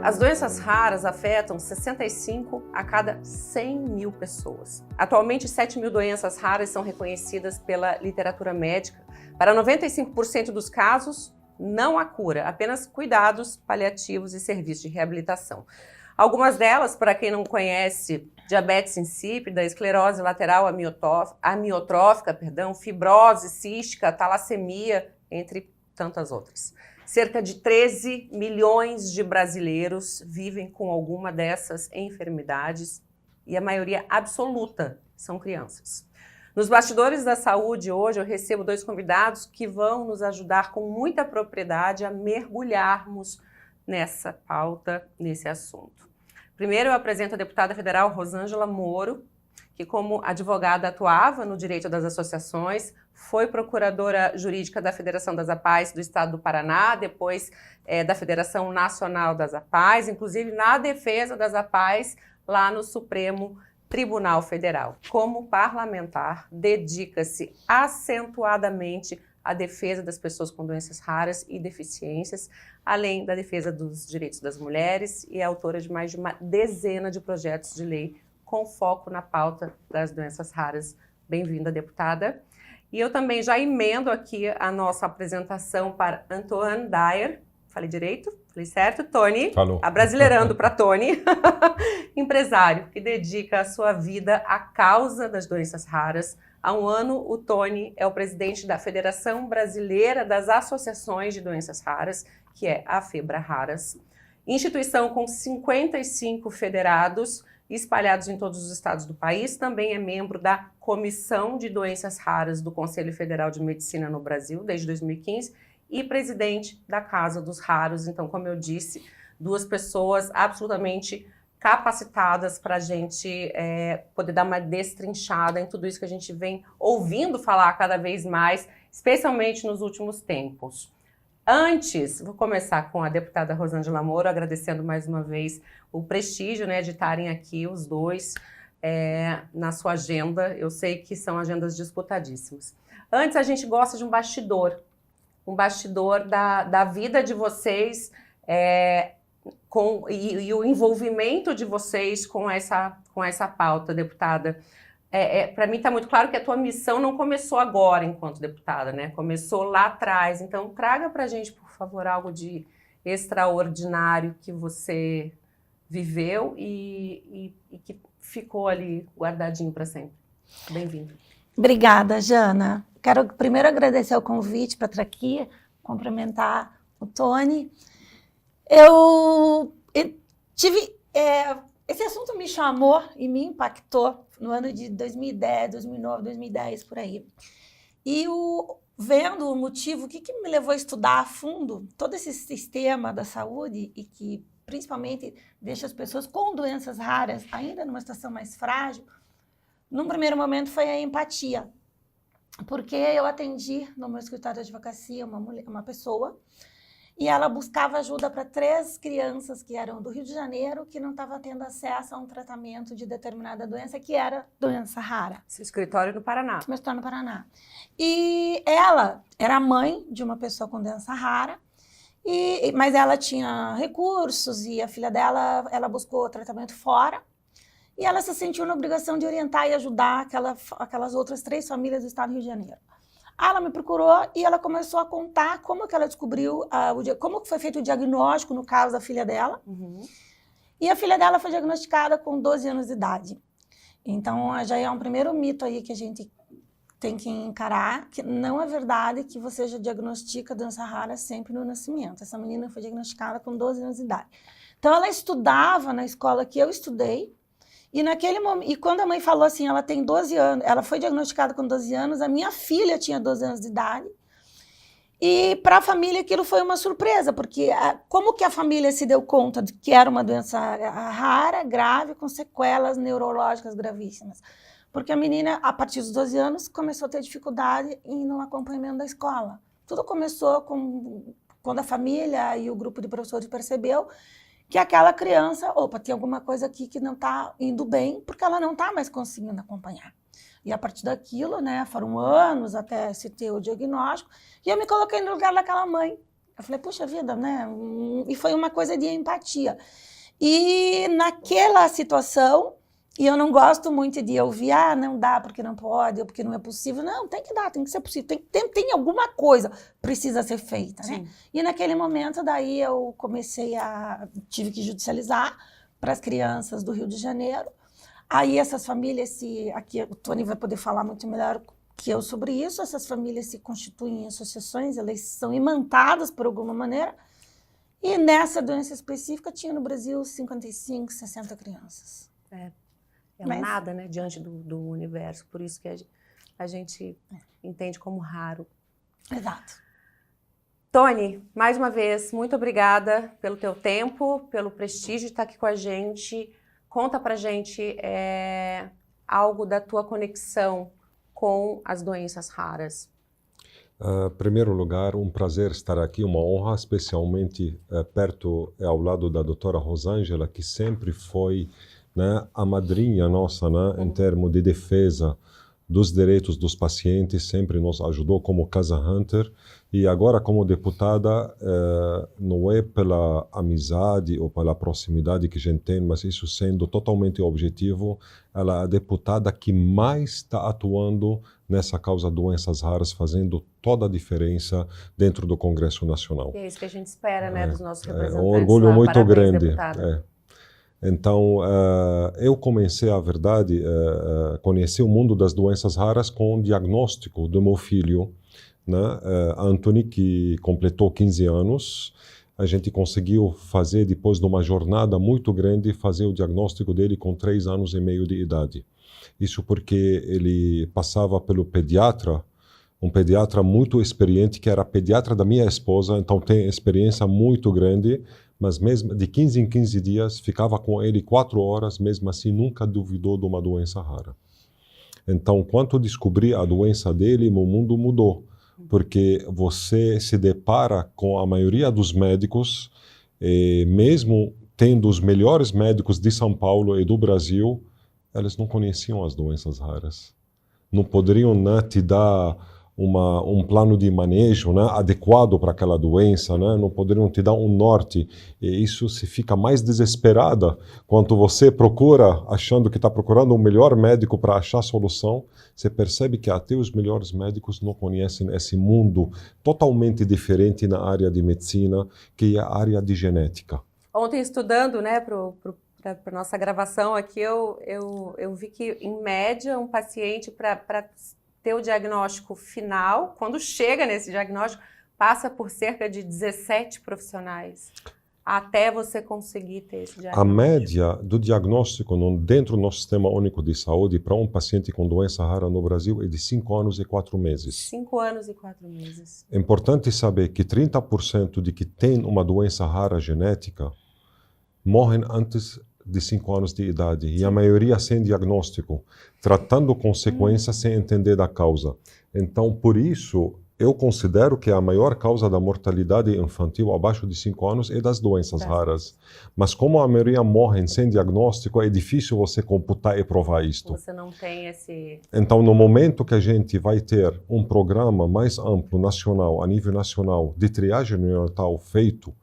As doenças raras afetam 65 a cada 100 mil pessoas. Atualmente, 7 mil doenças raras são reconhecidas pela literatura médica. Para 95% dos casos, não há cura, apenas cuidados paliativos e serviços de reabilitação. Algumas delas, para quem não conhece, diabetes insípida, esclerose lateral amiotrófica, fibrose cística, talassemia, entre tantas outras. Cerca de 13 milhões de brasileiros vivem com alguma dessas enfermidades e a maioria absoluta são crianças. Nos bastidores da saúde, hoje, eu recebo 2 convidados que vão nos ajudar com muita propriedade a mergulharmos nessa pauta, nesse assunto. Primeiro, eu apresento a deputada federal Rosângela Moro, que como advogada atuava no direito das associações, foi procuradora jurídica da Federação das APAES do Estado do Paraná, depois da Federação Nacional das APAES, inclusive na defesa das APAES lá no Supremo Tribunal Federal. Como parlamentar, dedica-se acentuadamente à defesa das pessoas com doenças raras e deficiências, além da defesa dos direitos das mulheres, e é autora de mais de uma dezena de projetos de lei com foco na pauta das doenças raras. Bem-vinda, deputada. E eu também já emendo aqui a nossa apresentação para Antoine Dyer. Falei direito? Falei certo? Tony. Falou. Abrasileirando para Tony. Empresário que dedica a sua vida à causa das doenças raras. Há um ano, o Tony é o presidente da Federação Brasileira das Associações de Doenças Raras, que é a FEBRA-Raras. Instituição com 55 federados espalhados em todos os estados do país, também é membro da Comissão de Doenças Raras do Conselho Federal de Medicina no Brasil, desde 2015, e presidente da Casa dos Raros. Então, como eu disse, 2 pessoas absolutamente capacitadas para a gente poder dar uma destrinchada em tudo isso que a gente vem ouvindo falar cada vez mais, especialmente nos últimos tempos. Antes, vou começar com a deputada Rosângela Moro, agradecendo mais uma vez o prestígio, né, de estarem aqui os dois na sua agenda. Eu sei que são agendas disputadíssimas. Antes, a gente gosta de um bastidor da vida de vocês e o envolvimento de vocês com essa pauta, deputada. Para mim está muito claro que a tua missão não começou agora enquanto deputada, né? Começou lá atrás. Então, traga para a gente, por favor, algo de extraordinário que você viveu e que ficou ali guardadinho para sempre. Bem-vindo. Obrigada, Jana. Quero primeiro agradecer o convite para estar aqui, cumprimentar o Tony. Eu tive... esse assunto me chamou e me impactou no ano de 2010, 2009, 2010, por aí. E vendo o motivo, o que me levou a estudar a fundo todo esse sistema da saúde e que principalmente deixa as pessoas com doenças raras ainda numa situação mais frágil, num primeiro momento foi a empatia. Porque eu atendi no meu escritório de advocacia uma pessoa e ela buscava ajuda para 3 crianças que eram do Rio de Janeiro que não estavam tendo acesso a um tratamento de determinada doença, que era doença rara. Seu escritório no Paraná. Meu escritório no Paraná. E ela era mãe de uma pessoa com doença rara, mas ela tinha recursos e a filha dela, ela buscou tratamento fora. E ela se sentiu na obrigação de orientar e ajudar aquelas outras 3 famílias do estado do Rio de Janeiro. Ela me procurou e ela começou a contar como que ela descobriu, como que foi feito o diagnóstico no caso da filha dela. Uhum. E a filha dela foi diagnosticada com 12 anos de idade. Então, já é um primeiro mito aí que a gente tem que encarar, que não é verdade que você já diagnostica doença rara sempre no nascimento. Essa menina foi diagnosticada com 12 anos de idade. Então, ela estudava na escola que eu estudei, e naquele momento, e quando a mãe falou assim, ela tem 12 anos, ela foi diagnosticada com 12 anos, a minha filha tinha 12 anos de idade, e para a família aquilo foi uma surpresa, porque como que a família se deu conta de que era uma doença rara, grave, com sequelas neurológicas gravíssimas? Porque a menina, a partir dos 12 anos, começou a ter dificuldade no acompanhamento da escola. Tudo começou quando a família e o grupo de professores percebeu que aquela criança, tem alguma coisa aqui que não está indo bem, porque ela não está mais conseguindo acompanhar. E a partir daquilo, né, foram anos até se ter o diagnóstico, e eu me coloquei no lugar daquela mãe Eu falei, puxa vida, né? E foi uma coisa de empatia. E naquela situação, e eu não gosto muito de ouvir, não dá porque não pode, ou porque não é possível. Não, tem que dar, tem que ser possível. Tem alguma coisa precisa ser feita, né? E naquele momento, daí eu tive que judicializar para as crianças do Rio de Janeiro. Aí essas famílias, aqui o Tony vai poder falar muito melhor que eu sobre isso, essas famílias se constituem em associações, elas são imantadas por alguma maneira, e nessa doença específica tinha no Brasil 55, 60 crianças. Mas nada, né, diante do universo, por isso que a gente entende como raro. Exato. Tony, mais uma vez, muito obrigada pelo teu tempo, pelo prestígio de estar aqui com a gente. Conta pra gente algo da tua conexão com as doenças raras. Em primeiro lugar, um prazer estar aqui, uma honra, especialmente ao lado da doutora Rosângela, que sempre foi, né, a madrinha nossa, né, em termos de defesa dos direitos dos pacientes, sempre nos ajudou como Casa Hunter, e agora como deputada, não é pela amizade ou pela proximidade que a gente tem, mas isso sendo totalmente objetivo, ela é a deputada que mais está atuando nessa causa doenças raras, fazendo toda a diferença dentro do Congresso Nacional. E é isso que a gente espera, né, dos nossos representantes. É um orgulho muito Parabéns, grande. Então, eu comecei, a verdade, conhecer o mundo das doenças raras com o diagnóstico do meu filho, né? Anthony, que completou 15 anos. A gente conseguiu fazer, depois de uma jornada muito grande, fazer o diagnóstico dele com 3 anos e meio de idade. Isso porque ele passava pelo pediatra, um pediatra muito experiente, que era pediatra da minha esposa, então tem experiência muito grande, mas mesmo de 15 em 15 dias ficava com ele 4 horas, mesmo assim nunca duvidou de uma doença rara. Então, quando descobri a doença dele, meu mundo mudou, porque você se depara com a maioria dos médicos, mesmo tendo os melhores médicos de São Paulo e do Brasil, eles não conheciam as doenças raras. Não poderiam, né, te dar um plano de manejo, né, adequado para aquela doença, né? Não poderiam te dar um norte. E isso se fica mais desesperada quando você procura, achando que está procurando o melhor médico para achar a solução. Você percebe que até os melhores médicos não conhecem esse mundo totalmente diferente na área de medicina, que é a área de genética. Ontem, estudando, né, para nossa gravação aqui, eu vi que, em média, um paciente, para ter o diagnóstico final, quando chega nesse diagnóstico, passa por cerca de 17 profissionais, até você conseguir ter esse diagnóstico. A média do diagnóstico dentro do nosso Sistema Único de Saúde para um paciente com doença rara no Brasil é de 5 anos e 4 meses. 5 anos e 4 meses. É importante saber que 30% de que tem uma doença rara genética morrem antes de 5 anos de idade, e a maioria sem diagnóstico, tratando consequências sem entender da causa. Então, por isso, eu considero que a maior causa da mortalidade infantil abaixo de 5 anos é das doenças raras. Mas como a maioria morrem sem diagnóstico, é difícil você computar e provar isto. Você não tem esse... Então, no momento que a gente vai ter um programa mais amplo, nacional, a nível nacional, de triagem neonatal feito,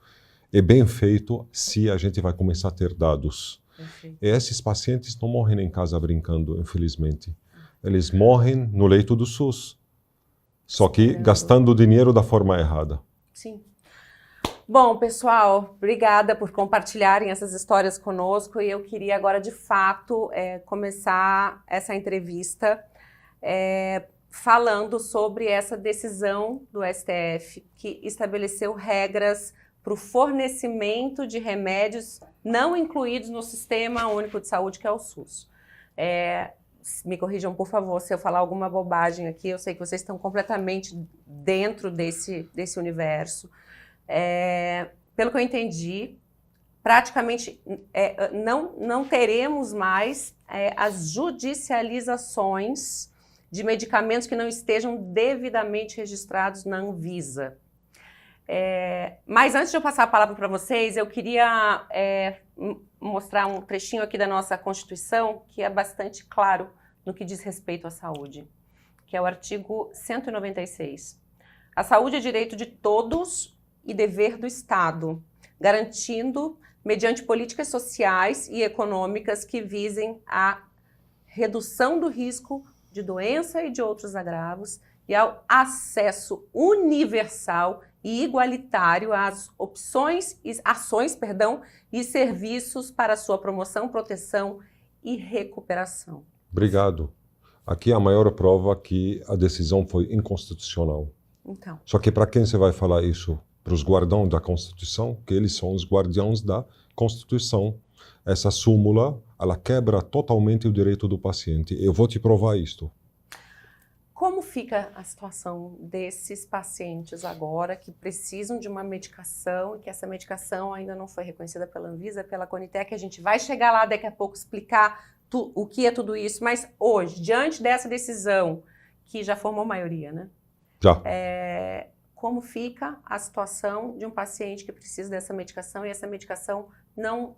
é bem feito, se a gente vai começar a ter dados. Perfeito. E esses pacientes não morrem em casa brincando, infelizmente. Eles morrem no leito do SUS, só que gastando o dinheiro da forma errada. Sim. Bom, pessoal, obrigada por compartilharem essas histórias conosco, e eu queria agora, de fato, começar essa entrevista falando sobre essa decisão do STF, que estabeleceu regras para o fornecimento de remédios não incluídos no Sistema Único de Saúde, que é o SUS. Me corrijam, por favor, se eu falar alguma bobagem aqui. Eu sei que vocês estão completamente dentro desse universo. Pelo que eu entendi, praticamente não teremos mais as judicializações de medicamentos que não estejam devidamente registrados na Anvisa. Mas antes de eu passar a palavra para vocês, eu queria mostrar um trechinho aqui da nossa Constituição, que é bastante claro no que diz respeito à saúde, que é o artigo 196. A saúde é direito de todos e dever do Estado, garantindo, mediante políticas sociais e econômicas que visem a redução do risco de doença e de outros agravos e ao acesso universal e igualitário às ações e serviços para sua promoção, proteção e recuperação. Obrigado. Aqui a maior prova que a decisão foi inconstitucional. Então. Só que para quem você vai falar isso? Para os guardiões da Constituição, que eles são os guardiões da Constituição. Essa súmula, ela quebra totalmente o direito do paciente. Eu vou te provar isto. Como fica a situação desses pacientes agora que precisam de uma medicação e que essa medicação ainda não foi reconhecida pela Anvisa, pela Conitec? A gente vai chegar lá daqui a pouco explicar o que é tudo isso, mas hoje, diante dessa decisão, que já formou maioria, né? Já. Como fica a situação de um paciente que precisa dessa medicação e essa medicação não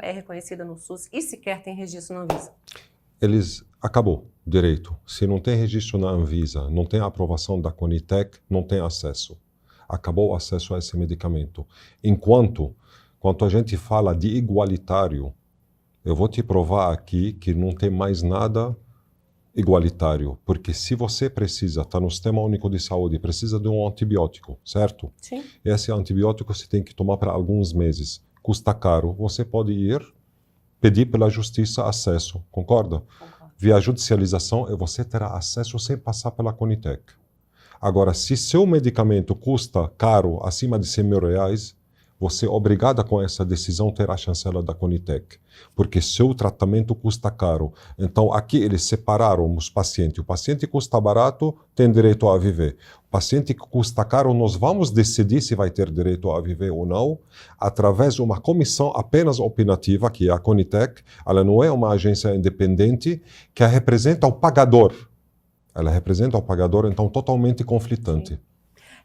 é reconhecida no SUS e sequer tem registro na Anvisa? Acabou o direito. Se não tem registro na Anvisa, não tem aprovação da Conitec, não tem acesso. Acabou o acesso a esse medicamento. Enquanto a gente fala de igualitário, eu vou te provar aqui que não tem mais nada igualitário, porque se você precisa, está no Sistema Único de Saúde, precisa de um antibiótico, certo? Sim. Esse antibiótico você tem que tomar para alguns meses. Custa caro. Você pode ir pedir pela justiça acesso, concorda? Concordo. Via judicialização, você terá acesso sem passar pela Conitec. Agora, se seu medicamento custa caro, acima de 100 mil reais, você é obrigada com essa decisão ter a chancela da Conitec, porque seu tratamento custa caro. Então aqui eles separaram os pacientes. O paciente que custa barato tem direito a viver. O paciente que custa caro, nós vamos decidir se vai ter direito a viver ou não, através de uma comissão apenas opinativa, que é a Conitec. Ela não é uma agência independente que representa o pagador. Ela representa o pagador, então totalmente conflitante. Sim.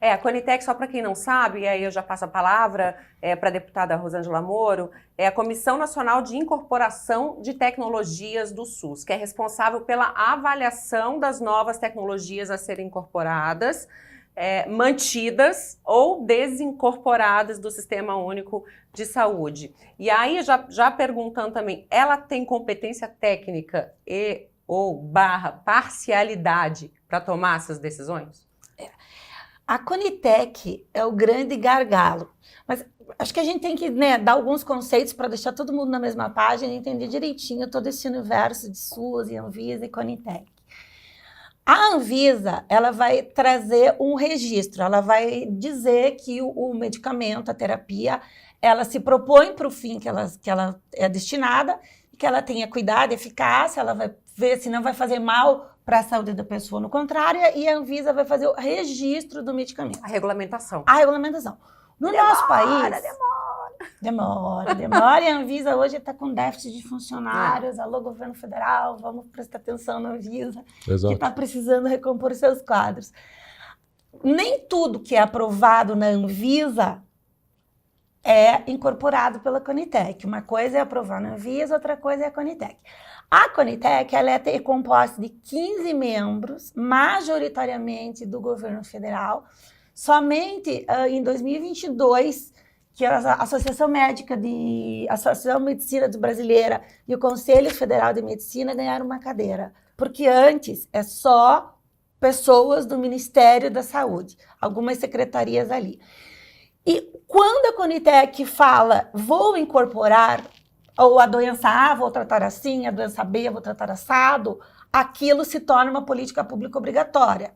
A Conitec, só para quem não sabe, e aí eu já passo a palavra para a deputada Rosângela Moro, é a Comissão Nacional de Incorporação de Tecnologias do SUS, que é responsável pela avaliação das novas tecnologias a serem incorporadas, mantidas ou desincorporadas do Sistema Único de Saúde. E aí, já perguntando também, ela tem competência técnica ou parcialidade para tomar essas decisões? A Conitec é o grande gargalo, mas acho que a gente tem que dar alguns conceitos para deixar todo mundo na mesma página e entender direitinho todo esse universo de SUS e Anvisa e Conitec. A Anvisa, ela vai trazer um registro, ela vai dizer que o medicamento, a terapia, ela se propõe para o fim que ela é destinada, que ela tenha cuidado, eficácia, ela vai ver se não vai fazer mal para a saúde da pessoa, no contrário, e a Anvisa vai fazer o registro do medicamento. A regulamentação. A regulamentação. No nosso país... Demora. E a Anvisa hoje está com déficit de funcionários. Alô, governo federal, vamos prestar atenção na Anvisa, Exato. Que está precisando recompor seus quadros. Nem tudo que é aprovado na Anvisa é incorporado pela Conitec. Uma coisa é aprovar na Anvisa, outra coisa é a Conitec. A Conitec ela é composta de 15 membros, majoritariamente do governo federal. Somente em 2022, que a Associação Medicina Brasileira e o Conselho Federal de Medicina ganharam uma cadeira. Porque antes é só pessoas do Ministério da Saúde, algumas secretarias ali. E quando a Conitec fala, vou incorporar, ou a doença A, vou tratar assim, a doença B, vou tratar assado, aquilo se torna uma política pública obrigatória.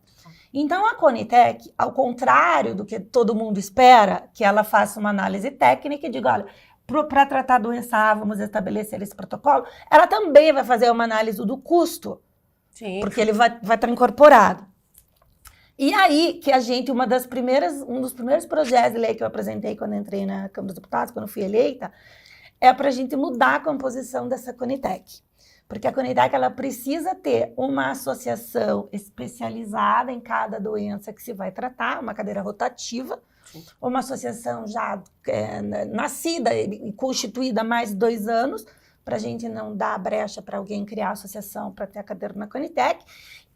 Então, a Conitec, ao contrário do que todo mundo espera, que ela faça uma análise técnica e diga, olha, para tratar a doença A, vamos estabelecer esse protocolo, ela também vai fazer uma análise do custo, Sim. Porque ele vai estar incorporado. E aí que um dos primeiros projetos de lei que eu apresentei quando entrei na Câmara dos Deputados, quando fui eleita, é para a gente mudar a composição dessa Conitec. Porque a Conitec ela precisa ter uma associação especializada em cada doença que se vai tratar, uma cadeira rotativa, uma associação já nascida e constituída há mais de 2 anos, para a gente não dar brecha para alguém criar associação para ter a cadeira na Conitec,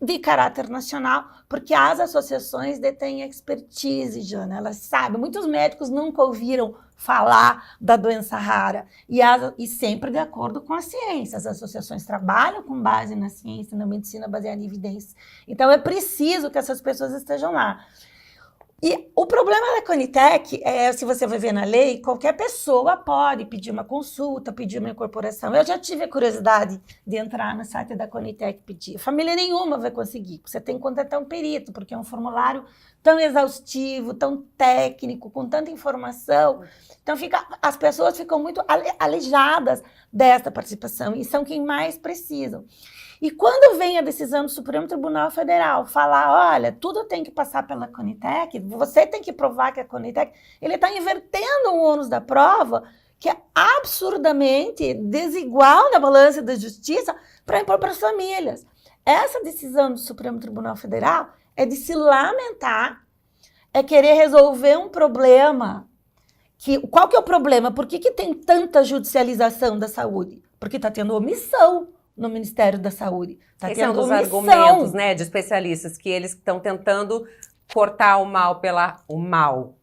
de caráter nacional, porque as associações detêm expertise, Jana, elas sabem. Muitos médicos nunca ouviram falar da doença rara, e sempre de acordo com a ciência. As associações trabalham com base na ciência, na medicina baseada em evidências. Então, é preciso que essas pessoas estejam lá. E o problema da Conitec é, se você vai ver na lei, qualquer pessoa pode pedir uma consulta, pedir uma incorporação. Eu já tive a curiosidade de entrar no site da Conitec e pedir. Família nenhuma vai conseguir. Você tem que contratar um perito, porque é um formulário tão exaustivo, tão técnico, com tanta informação. Então, as pessoas ficam muito aleijadas dessa participação e são quem mais precisam. E quando vem a decisão do Supremo Tribunal Federal falar, olha, tudo tem que passar pela Conitec, você tem que provar que é a Conitec, ele está invertendo o ônus da prova, que é absurdamente desigual na balança da justiça, para impor para as famílias. Essa decisão do Supremo Tribunal Federal é de se lamentar, é querer resolver um problema. Qual que é o problema? Por que tem tanta judicialização da saúde? Porque está tendo omissão no Ministério da Saúde. Esse é um dos argumentos, né, de especialistas, que eles estão tentando cortar o mal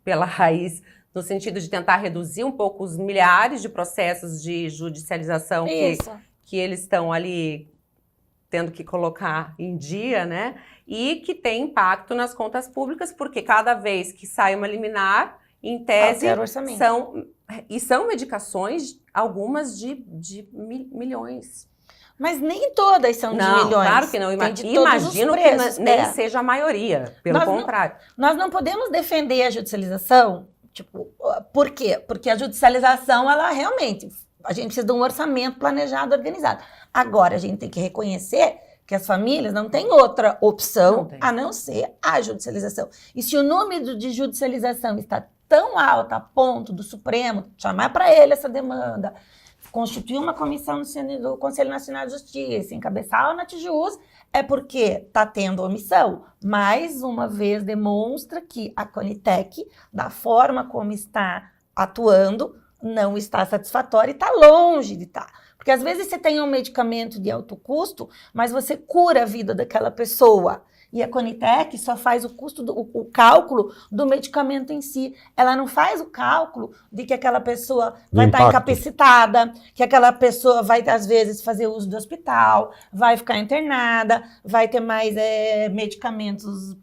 pela raiz, no sentido de tentar reduzir um pouco os milhares de processos de judicialização que eles estão ali tendo que colocar em dia, né, e que tem impacto nas contas públicas, porque cada vez que sai uma liminar, em tese, são medicações, algumas de milhões. Mas nem todas são de milhões. Claro que não. Imagino que nem seja a maioria, pelo contrário. Nós não podemos defender a judicialização, por quê? Porque a judicialização, ela realmente, a gente precisa de um orçamento planejado, organizado. Agora, a gente tem que reconhecer que as famílias não têm outra opção a não ser a judicialização. E se o número de judicialização está tão alto a ponto do Supremo chamar para ele essa demanda, constituir uma comissão do Conselho Nacional de Justiça, encabeçar o Natijus, é porque está tendo omissão. Mais uma vez demonstra que a Conitec, da forma como está atuando, não está satisfatória e está longe de estar. Porque às vezes você tem um medicamento de alto custo, mas você cura a vida daquela pessoa. E a Conitec só faz o cálculo do medicamento em si. Ela não faz o cálculo de que aquela pessoa vai estar incapacitada, que aquela pessoa vai, às vezes, fazer uso do hospital, vai ficar internada, vai ter mais medicamentos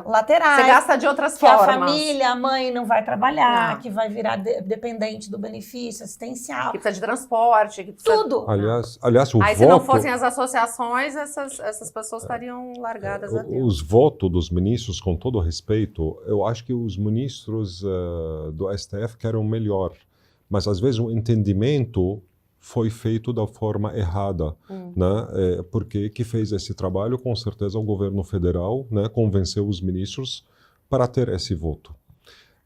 laterais. Você gasta de outras formas. Que a família, a mãe não vai trabalhar, que vai virar dependente do benefício assistencial. Que precisa de transporte. Que precisa... Tudo. Aliás, Aí, se não fossem as associações, essas pessoas estariam largadas. Os votos dos ministros, com todo respeito, eu acho que os ministros do STF querem o melhor, mas às vezes o entendimento foi feito da forma errada, né? Porque que fez esse trabalho, com certeza, o governo federal, né, convenceu os ministros para ter esse voto.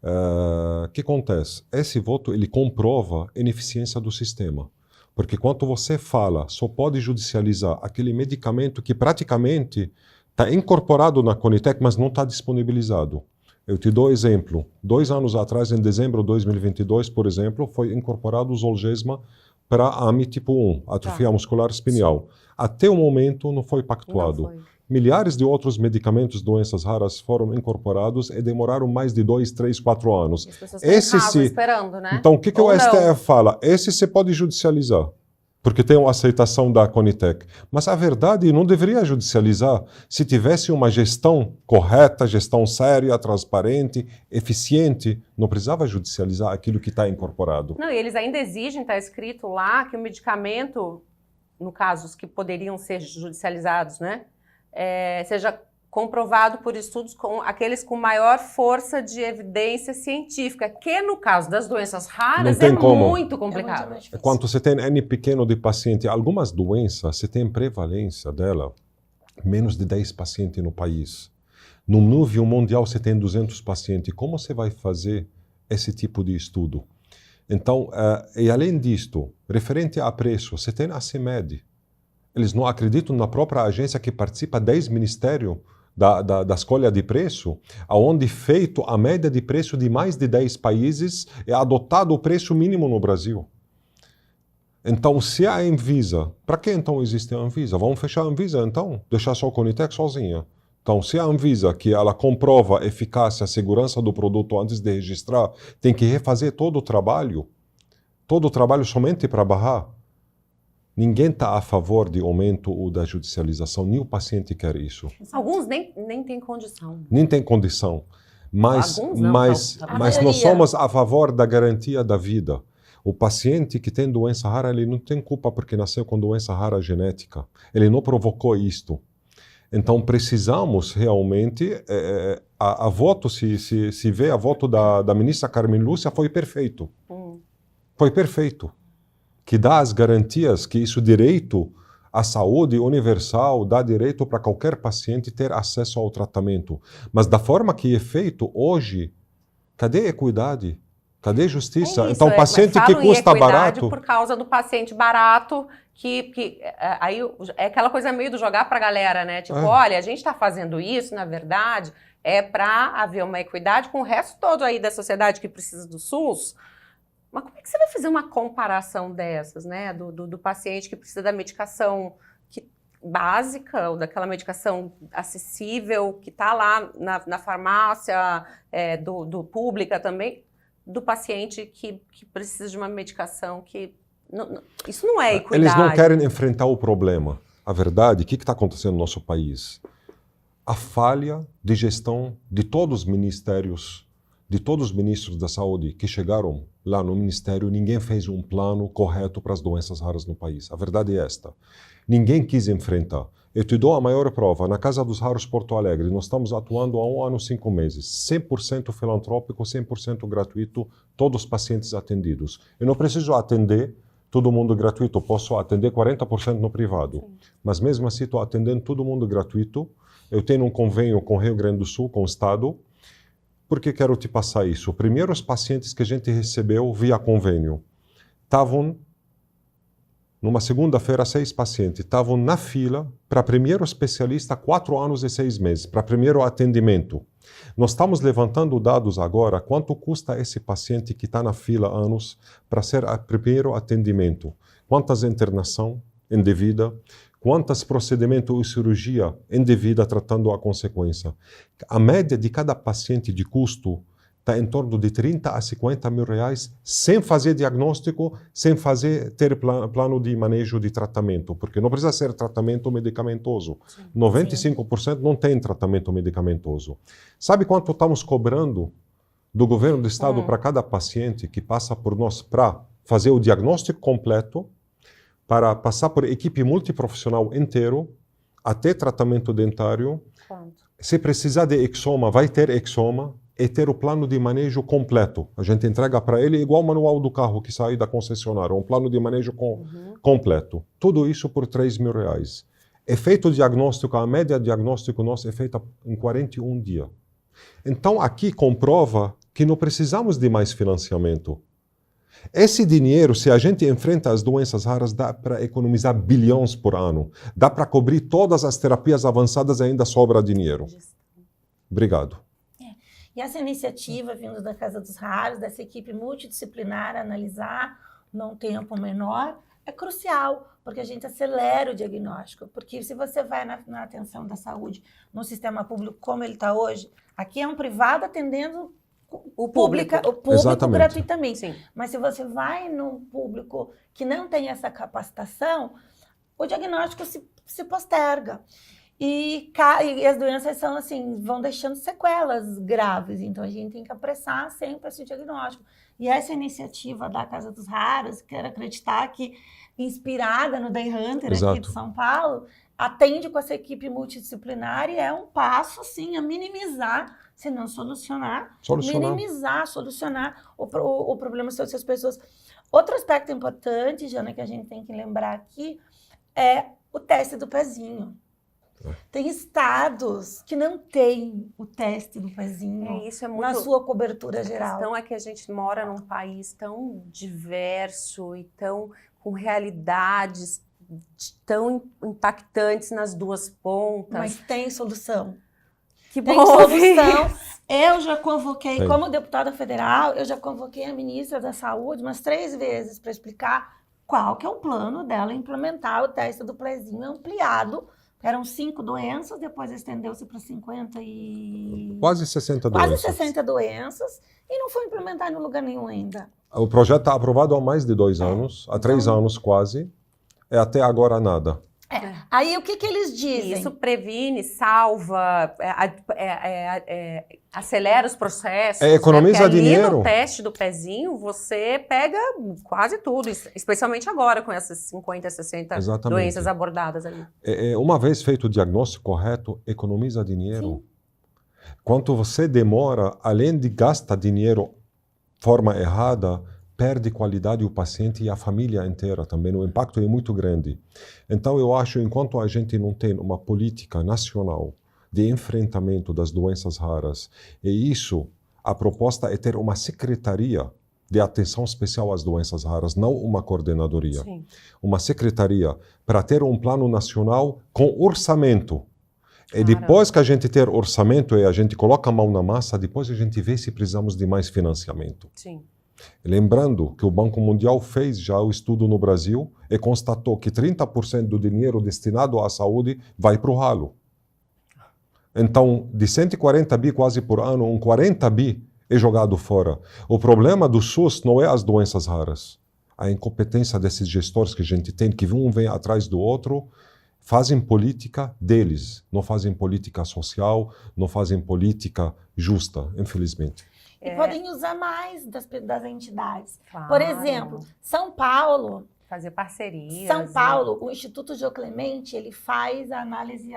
O que acontece? Esse voto ele comprova a ineficiência do sistema. Porque quando você fala, só pode judicializar aquele medicamento que praticamente está incorporado na Conitec, mas não está disponibilizado. Eu te dou exemplo. 2 anos atrás, em dezembro de 2022, por exemplo, foi incorporado o Zolgensma para a AMI tipo 1, atrofia muscular espinhal. Até o momento não foi pactuado. Milhares de outros medicamentos, doenças raras, foram incorporados e demoraram mais de 2, 3, 4 anos. As pessoas estão esperando, né? Então, o que o STF fala? Esse você pode judicializar, porque tem uma aceitação da Conitec. Mas a verdade, não deveria judicializar se tivesse uma gestão correta, gestão séria, transparente, eficiente. Não precisava judicializar aquilo que está incorporado. Não, e eles ainda exigem, está escrito lá, que o medicamento, no caso, os que poderiam ser judicializados, né, seja comprovado por estudos com aqueles com maior força de evidência científica, que no caso das doenças raras muito complicado. Quando você tem N pequeno de paciente, algumas doenças, você tem prevalência dela, menos de 10 pacientes no país. No nível mundial você tem 200 pacientes. Como você vai fazer esse tipo de estudo? Então, e além disto, referente a preço, você tem a CIMED. Eles não acreditam na própria agência que participa 10 ministérios da escolha de preço, onde feito a média de preço de mais de 10 países é adotado o preço mínimo no Brasil. Então, se a Anvisa... Para que então existe a Anvisa? Vamos fechar a Anvisa então? Deixar só a Conitec sozinha. Então, se a Anvisa, que ela comprova a eficácia, a segurança do produto antes de registrar, tem que refazer todo o trabalho somente para barrar, ninguém está a favor de aumento ou da judicialização, nem o paciente quer isso. Alguns nem têm condição. Nem tem condição. Mas, Alguns não, mas, não. mas nós somos a favor da garantia da vida. O paciente que tem doença rara, ele não tem culpa porque nasceu com doença rara genética. Ele não provocou isto. Então, precisamos realmente... a voto, se vê a voto da ministra Carmen Lúcia, foi perfeito. Foi perfeito. Que dá as garantias, que isso direito à saúde universal, dá direito para qualquer paciente ter acesso ao tratamento. Mas da forma que é feito hoje, cadê equidade? Cadê justiça? Isso, então, paciente que custa barato... por causa do paciente barato, aí é aquela coisa meio do jogar para a galera, né? Tipo, olha, a gente está fazendo isso, na verdade, é para haver uma equidade com o resto todo aí da sociedade que precisa do SUS. Mas como é que você vai fazer uma comparação dessas, né? Do paciente que precisa da medicação básica, ou daquela medicação acessível, que está lá na farmácia do pública também, do paciente que precisa de uma medicação que... isso não é equidade. Eles não querem enfrentar o problema. A verdade, o que está acontecendo no nosso país? A falha de gestão de todos os ministérios, de todos os ministros da saúde que chegaram lá no ministério, ninguém fez um plano correto para as doenças raras no país. A verdade é esta. Ninguém quis enfrentar. Eu te dou a maior prova. Na Casa dos Raros Porto Alegre, nós estamos atuando há 1 ano e 5 meses. 100% filantrópico, 100% gratuito, todos os pacientes atendidos. Eu não preciso atender todo mundo gratuito, posso atender 40% no privado. Sim. Mas mesmo assim, estou atendendo todo mundo gratuito. Eu tenho um convênio com o Rio Grande do Sul, com o Estado. Por que quero te passar isso? Primeiro, os pacientes que a gente recebeu via convênio estavam... Numa segunda-feira, 6 pacientes estavam na fila para primeiro especialista 4 anos e 6 meses, para primeiro atendimento. Nós estamos levantando dados agora, quanto custa esse paciente que está na fila há anos para ser a primeiro atendimento. Quantas internação indevida, quantos procedimentos e cirurgia indevida tratando a consequência. A média de cada paciente de custo está em torno de 30 a 50 mil reais, sem fazer diagnóstico, sem ter plano de manejo de tratamento, porque não precisa ser tratamento medicamentoso. Sim, 95% não tem tratamento medicamentoso. Sabe quanto estamos cobrando do governo do estado para cada paciente que passa por nós para fazer o diagnóstico completo, para passar por equipe multiprofissional inteiro, até tratamento dentário? Quanto? Se precisar de exoma, vai ter exoma, e ter o plano de manejo completo. A gente entrega para ele igual o manual do carro que sai da concessionária, um plano de manejo completo. Tudo isso por 3 mil reais. É feito o diagnóstico, a média de diagnóstico nosso é feita em 41 dias. Então aqui comprova que não precisamos de mais financiamento. Esse dinheiro, se a gente enfrenta as doenças raras, dá para economizar bilhões por ano. Dá para cobrir todas as terapias avançadas e ainda sobra dinheiro. Obrigado. E essa iniciativa vindo da Casa dos Raros, dessa equipe multidisciplinar, analisar num tempo menor, é crucial, porque a gente acelera o diagnóstico. Porque se você vai na atenção da saúde, no sistema público como ele está hoje, aqui é um privado atendendo o público gratuitamente. Sim. Mas se você vai num público que não tem essa capacitação, o diagnóstico se posterga. E as doenças são assim, vão deixando sequelas graves, então a gente tem que apressar sempre esse diagnóstico. E essa iniciativa da Casa dos Raros, quero acreditar que, inspirada no Day Hunter aqui de São Paulo, atende com essa equipe multidisciplinar e é um passo, sim, a minimizar, se não solucionar. Solucionar o problema de essas pessoas. Outro aspecto importante, Jana, que a gente tem que lembrar aqui, é o teste do pezinho. Tem estados que não têm o teste do pezinho na sua cobertura geral. A questão é que a gente mora num país tão diverso e tão com realidades tão impactantes nas duas pontas. Mas tem solução. Que bom. Tem solução. Eu já convoquei, como deputada federal, eu já convoquei a ministra da Saúde umas 3 vezes para explicar qual que é o plano dela implementar o teste do pezinho ampliado. Eram 5 doenças, depois estendeu-se para 50 e... Quase 60 Quase doenças. 60 doenças e não foi implementado em lugar nenhum ainda. O projeto está aprovado há mais de 2 anos, há 3 anos quase, e até agora nada. Aí o que eles dizem? Isso previne, salva, acelera os processos. Economiza né? dinheiro. Ali no teste do pezinho, você pega quase tudo, especialmente agora com essas 50, 60 Exatamente. doenças abordadas ali. Uma vez feito o diagnóstico correto, economiza dinheiro. Sim. Quanto você demora, além de gastar dinheiro de forma errada, perde qualidade o paciente e a família inteira também. O impacto é muito grande. Então, eu acho, enquanto a gente não tem uma política nacional de enfrentamento das doenças raras, e isso, a proposta é ter uma secretaria de atenção especial às doenças raras, não uma coordenadoria. Sim. Uma secretaria para ter um plano nacional com orçamento. E depois que a gente ter orçamento e a gente coloca a mão na massa, depois a gente vê se precisamos de mais financiamento. Sim. Lembrando que o Banco Mundial fez já o estudo no Brasil e constatou que 30% do dinheiro destinado à saúde vai para o ralo. Então, de 140 bi quase por ano, 40 bi é jogado fora. O problema do SUS não é as doenças raras. A incompetência desses gestores que a gente tem, que um vem atrás do outro, fazem política deles, não fazem política social, não fazem política justa, infelizmente. E podem usar mais das entidades. Claro. Por exemplo, São Paulo... Fazer parcerias. São Paulo, o Instituto Jô Clemente, ele faz a análise,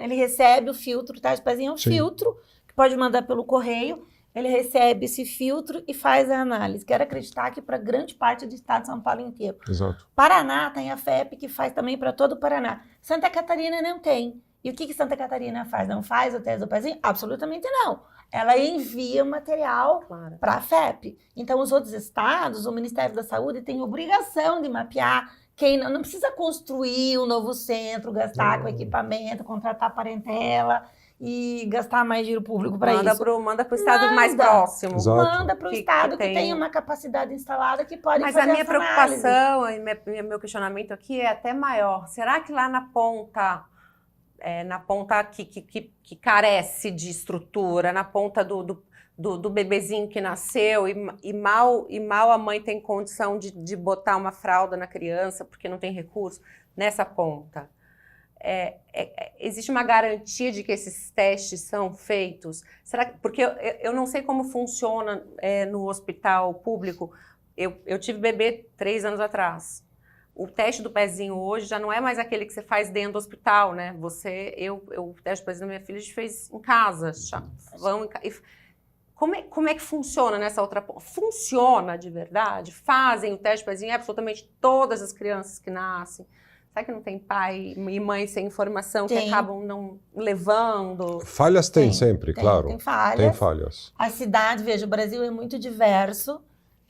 ele recebe o filtro, tá? O pezinho é um filtro, que pode mandar pelo correio, ele recebe esse filtro e faz a análise. Quero acreditar que para grande parte do estado de São Paulo inteiro. Exato. Paraná tem a FEP, que faz também para todo o Paraná. Santa Catarina não tem. E o que Santa Catarina faz? Não faz o teste do pezinho? Absolutamente não. Ela envia o material para a FEP. Então, os outros estados, o Ministério da Saúde tem obrigação de mapear quem não precisa construir um novo centro, gastar com equipamento, contratar parentela e gastar mais dinheiro público para isso. Manda para o estado mais próximo. Exato. Manda para o estado que tem uma capacidade instalada que pode fazer essa análise. Mas a minha preocupação e meu questionamento aqui é até maior. Será que lá na ponta que carece de estrutura, na ponta do bebezinho que nasceu e mal a mãe tem condição de botar uma fralda na criança porque não tem recurso, nessa ponta, existe uma garantia de que esses testes são feitos? Porque eu não sei como funciona no hospital público. Eu tive bebê 3 anos atrás. O teste do pezinho hoje já não é mais aquele que você faz dentro do hospital, né? O teste do pezinho da minha filha a gente fez em casa. Como é que funciona nessa outra ponta? Funciona de verdade? Fazem o teste do pezinho em absolutamente todas as crianças que nascem? Será que não tem pai e mãe sem informação que acabam não levando? Falhas tem sempre, claro. Tem falhas. Tem falhas. A cidade, veja, o Brasil é muito diverso.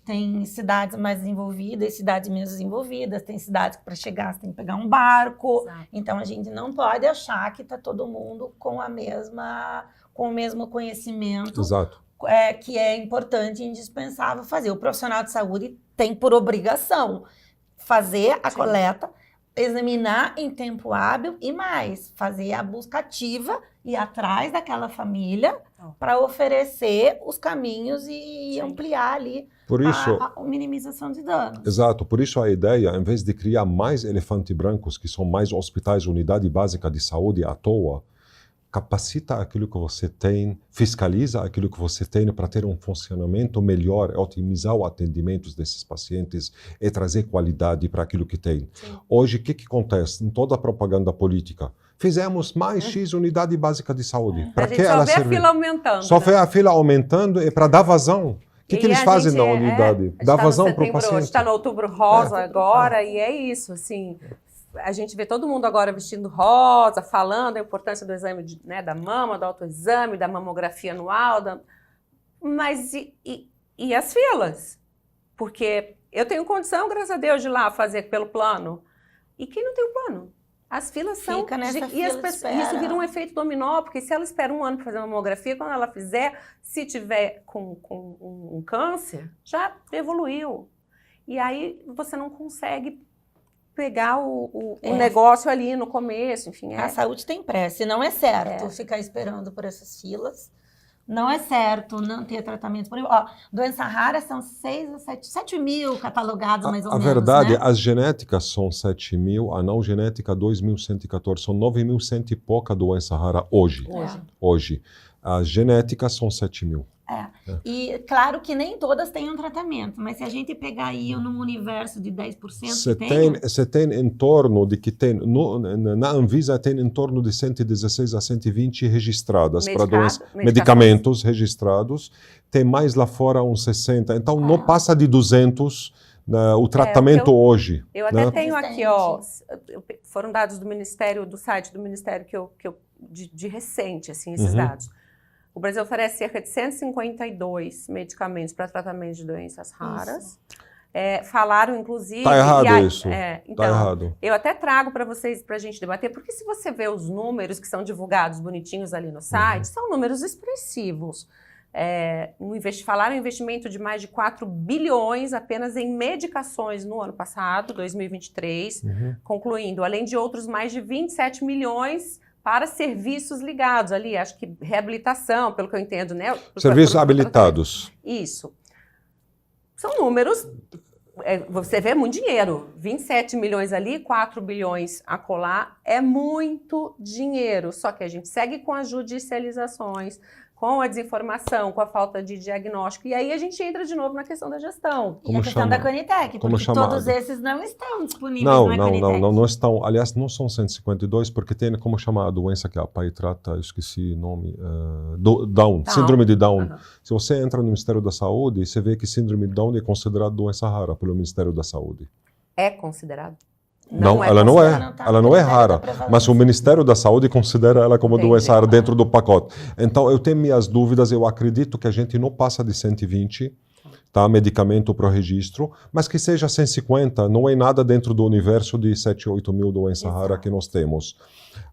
Tem cidades mais desenvolvidas e cidades menos desenvolvidas. Tem cidades que para chegar você tem que pegar um barco. Exato. Então a gente não pode achar que está todo mundo com o mesmo conhecimento. Exato. Que é importante e indispensável fazer. O profissional de saúde tem por obrigação fazer a coleta, examinar em tempo hábil e mais, fazer a busca ativa e ir atrás daquela família para oferecer os caminhos e ampliar ali a minimização de danos. Exato, por isso a ideia, em vez de criar mais elefantes brancos, que são mais hospitais, unidade básica de saúde à toa, capacita aquilo que você tem, fiscaliza aquilo que você tem para ter um funcionamento melhor, otimizar o atendimento desses pacientes e trazer qualidade para aquilo que tem. Sim. Hoje, o que acontece em toda a propaganda política? Fizemos mais X unidade básica de saúde. Para que ela serve? Só vê a fila aumentando. Só vê a fila aumentando e para dar vazão. O que eles fazem na unidade? Dá vazão para o paciente. A gente está no Outubro Rosa agora e é isso, assim... A gente vê todo mundo agora vestindo rosa, falando a importância do exame da mama, do autoexame, da mamografia anual. Mas e as filas? Porque eu tenho condição, graças a Deus, de ir lá fazer pelo plano. E quem não tem o plano? As filas são... Fica nessa fila isso vira um efeito dominó, porque se ela espera 1 ano para fazer uma mamografia, quando ela fizer, se tiver com um câncer, já evoluiu. e aí você não consegue pegar o negócio ali no começo, enfim. A saúde tem pressa, não é certo ficar esperando por essas filas. Não é certo não ter tratamento disponível. Ó, doença rara são 7 mil catalogados, mais ou menos. A verdade, né? as genéticas são 7 mil, a não genética 2.114. São 9.100 e pouca doença rara hoje. Hoje. As genéticas são 7 mil. E claro que nem todas têm um tratamento, mas se a gente pegar aí num universo de 10% você tem em torno de que tem, na Anvisa tem em torno de 116 a 120 registradas para doenças, medicamentos registrados, tem mais lá fora uns 60, então não passa de 200 o tratamento hoje. Eu até tenho aqui, ó, foram dados do Ministério, do site do Ministério de recente, assim, esses dados. O Brasil oferece cerca de 152 medicamentos para tratamento de doenças raras. Falaram, inclusive... Está errado isso. Então, errado. Eu até trago para vocês, para a gente debater, porque se você vê os números que são divulgados bonitinhos ali no site, são números expressivos. Falaram em investimento de mais de 4 bilhões apenas em medicações no ano passado, 2023, concluindo, além de outros mais de 27 milhões para serviços ligados ali, acho que reabilitação, pelo que eu entendo, né? Serviços habilitados. Isso. São números, você vê muito dinheiro, 27 milhões ali, 4 bilhões acolá, é muito dinheiro, só que a gente segue com as judicializações, com a desinformação, com a falta de diagnóstico, e aí a gente entra de novo na questão da gestão. E a questão da Conitec, porque todos esses não estão disponíveis na Conitec. Não estão, aliás, não são 152, porque tem como chamar a doença que a PAI trata, eu esqueci o nome, Down, síndrome de Down. Se você entra no Ministério da Saúde, você vê que síndrome de Down é considerada doença rara pelo Ministério da Saúde. É considerado? Ela não é rara, mas o Ministério da Saúde considera ela como doença rara dentro do pacote. Então, eu tenho minhas dúvidas, eu acredito que a gente não passa de 120, tá, medicamento para o registro, mas que seja 150, não é nada dentro do universo de 7, 8 mil doenças raras que nós temos.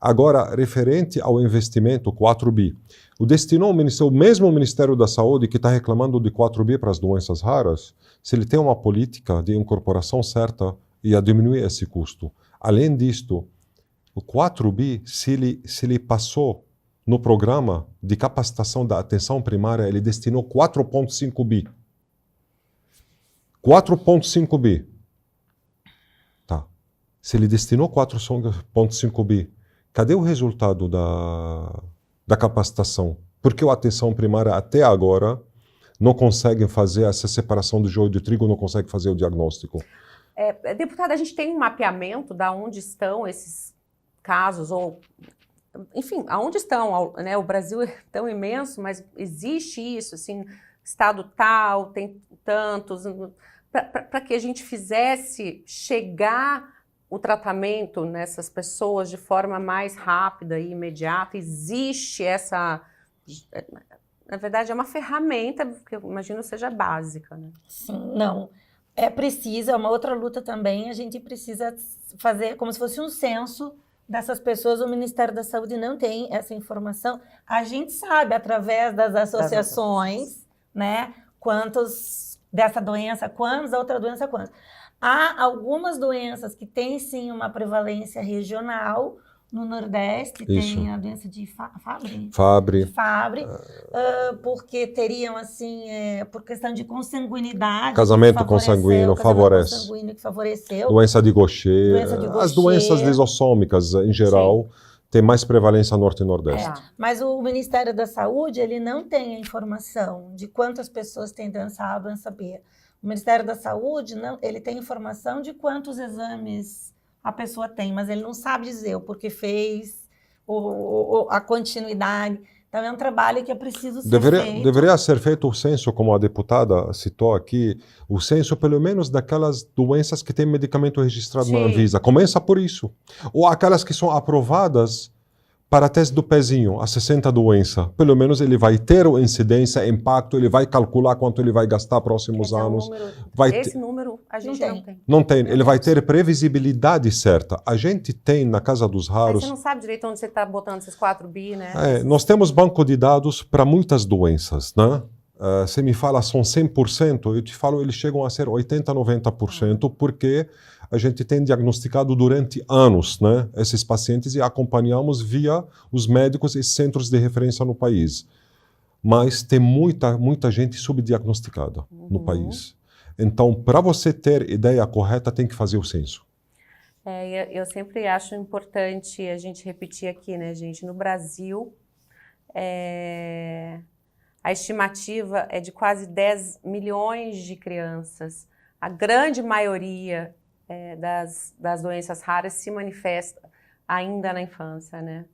Agora, referente ao investimento, 4 bi, o mesmo Ministério da Saúde que está reclamando de 4 bi para as doenças raras, se ele tem uma política de incorporação certa, ia diminuir esse custo. Além disto, o 4 bi, se ele passou no programa de capacitação da atenção primária, ele destinou 4,5 bi. 4,5 bi. Tá. Se ele destinou 4,5 bi, cadê o resultado da capacitação? Porque a atenção primária até agora não consegue fazer essa separação do joio e do trigo, não consegue fazer o diagnóstico. Deputada, a gente tem um mapeamento de onde estão esses casos, ou, enfim, aonde estão, né? O Brasil é tão imenso, mas existe isso, assim, estado tal, tem tantos, para que a gente fizesse chegar o tratamento nessas pessoas de forma mais rápida e imediata. Existe essa... Na verdade, é uma ferramenta, que eu imagino seja básica, né? Sim, não... É preciso, é uma outra luta também, a gente precisa fazer como se fosse um censo dessas pessoas, o Ministério da Saúde não tem essa informação. A gente sabe, através das associações, né, quantos dessa doença, quantos, da outra doença, quantos. Há algumas doenças que têm, sim, uma prevalência regional. No Nordeste tem a doença de Fabry, porque teriam, assim, por questão de consanguinidade. Casamento consanguíneo favorece. Consanguíneo que favoreceu. Doença de Gaucher. As doenças lisossômicas, em geral, têm mais prevalência norte e nordeste. Mas o Ministério da Saúde, ele não tem a informação de quantas pessoas têm doença A, doença B. O Ministério da Saúde, ele tem informação de quantos exames a pessoa tem, mas ele não sabe dizer o porquê fez, a continuidade. Então, é um trabalho que é preciso ser feito. Deveria ser feito o censo, como a deputada citou aqui, o censo pelo menos daquelas doenças que têm medicamento registrado na Anvisa. Começa por isso. Ou aquelas que são aprovadas para teste do pezinho, a 60 doença. Pelo menos ele vai ter incidência, impacto, ele vai calcular quanto ele vai gastar próximos anos. Esse número a gente não tem. Não tem. Ele vai ter previsibilidade certa. A gente tem na Casa dos Raros... Mas você não sabe direito onde você está botando esses 4 bi, né? Nós temos banco de dados para muitas doenças, né? Você me fala são 100%, eu te falo eles chegam a ser 80%, 90%, porque a gente tem diagnosticado durante anos, né, esses pacientes e acompanhamos via os médicos e centros de referência no país. Mas tem muita gente subdiagnosticada no país. Então, para você ter ideia correta, tem que fazer o censo. Eu sempre acho importante a gente repetir aqui, né, gente? No Brasil, a estimativa é de quase 10 milhões de crianças. A grande maioria das doenças raras se manifesta ainda na infância, né?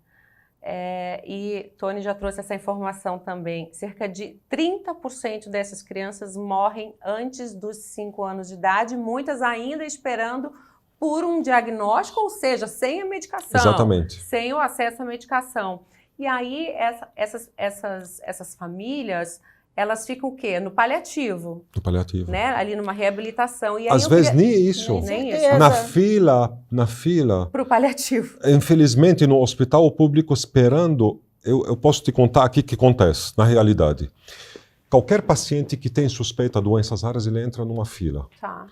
E Tony já trouxe essa informação também. Cerca de 30% dessas crianças morrem antes dos 5 anos de idade, muitas ainda esperando por um diagnóstico, ou seja, sem a medicação. Exatamente. Sem o acesso à medicação. E aí, essas famílias, elas ficam o quê? No paliativo. No paliativo. Né? Ali numa reabilitação. E aí às vezes nem isso. Nem isso. Na fila. Para o paliativo. Infelizmente, no hospital público, esperando, eu posso te contar aqui o que acontece, na realidade. Qualquer paciente que tem suspeita de doenças raras, ele entra numa fila. Tá.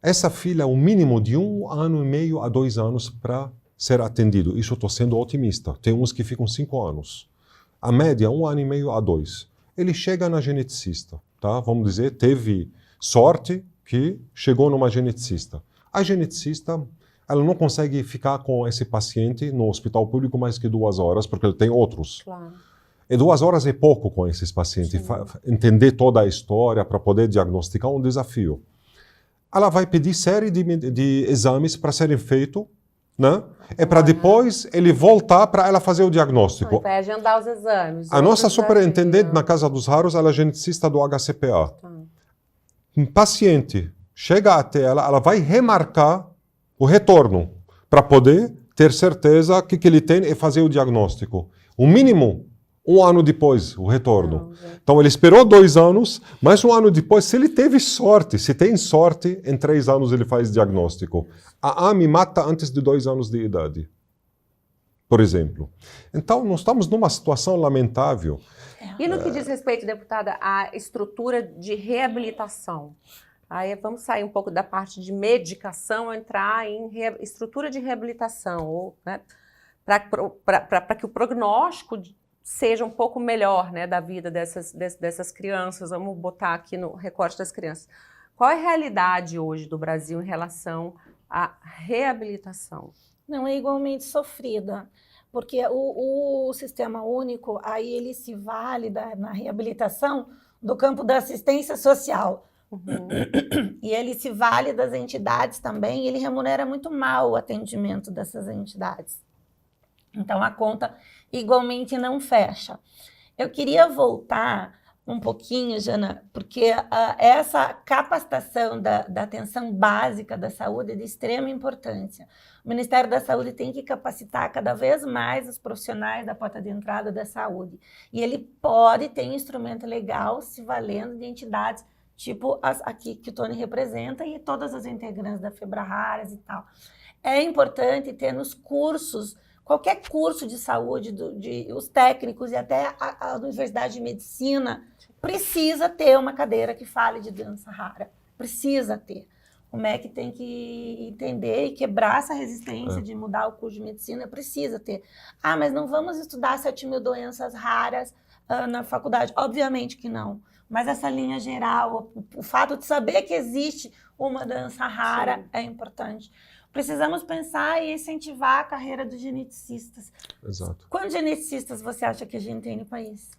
Essa fila é um mínimo de 1 ano e meio a 2 anos para ser atendido. Isso eu estou sendo otimista. Tem uns que ficam 5 anos. A média, 1 ano e meio a 2. Ele chega na geneticista, tá? Vamos dizer, teve sorte que chegou numa geneticista. A geneticista, ela não consegue ficar com esse paciente no hospital público mais que 2 horas, porque ele tem outros. Claro. E 2 horas é pouco com esses pacientes. Entender toda a história para poder diagnosticar é um desafio. Ela vai pedir série de exames para serem feitos, né? É para depois ele voltar para ela fazer o diagnóstico. Vai agendar os exames. A nossa superintendente na Casa dos Raros, ela é geneticista do HCPA. Um paciente chega até ela, ela vai remarcar o retorno para poder ter certeza que ele tem e fazer o diagnóstico. O mínimo, 1 ano depois, o retorno. Então, ele esperou 2 anos, mas 1 ano depois, se ele teve sorte, se tem sorte, em 3 anos ele faz diagnóstico. A AMI mata antes de 2 anos de idade, por exemplo. Então, nós estamos numa situação lamentável. E no que diz respeito, deputada, à estrutura de reabilitação? Aí vamos sair um pouco da parte de medicação, entrar em estrutura de reabilitação, né? Para que o prognóstico seja um pouco melhor, né, da vida dessas crianças. Vamos botar aqui no recorte das crianças. Qual é a realidade hoje do Brasil em relação à reabilitação? Não, é igualmente sofrida, porque o Sistema Único, aí ele se vale na reabilitação do campo da assistência social. E ele se vale das entidades também, e ele remunera muito mal o atendimento dessas entidades. Então, a conta igualmente não fecha. Eu queria voltar um pouquinho, Jana, porque essa capacitação da atenção básica da saúde é de extrema importância. O Ministério da Saúde tem que capacitar cada vez mais os profissionais da porta de entrada da saúde. E ele pode ter um instrumento legal se valendo de entidades tipo as aqui que o Tony representa e todas as integrantes da FEBRARAS e tal. É importante ter nos cursos, qualquer curso de saúde, os técnicos e até a Universidade de Medicina, precisa ter uma cadeira que fale de doença rara. Precisa ter. O MEC tem que entender e quebrar essa resistência de mudar o curso de medicina. Precisa ter. Ah, mas não vamos estudar 7.000 doenças raras na faculdade. Obviamente que não. Mas essa linha geral, o fato de saber que existe uma doença rara é importante. Precisamos pensar e incentivar a carreira dos geneticistas. Exato. Quantos geneticistas você acha que a gente tem no país?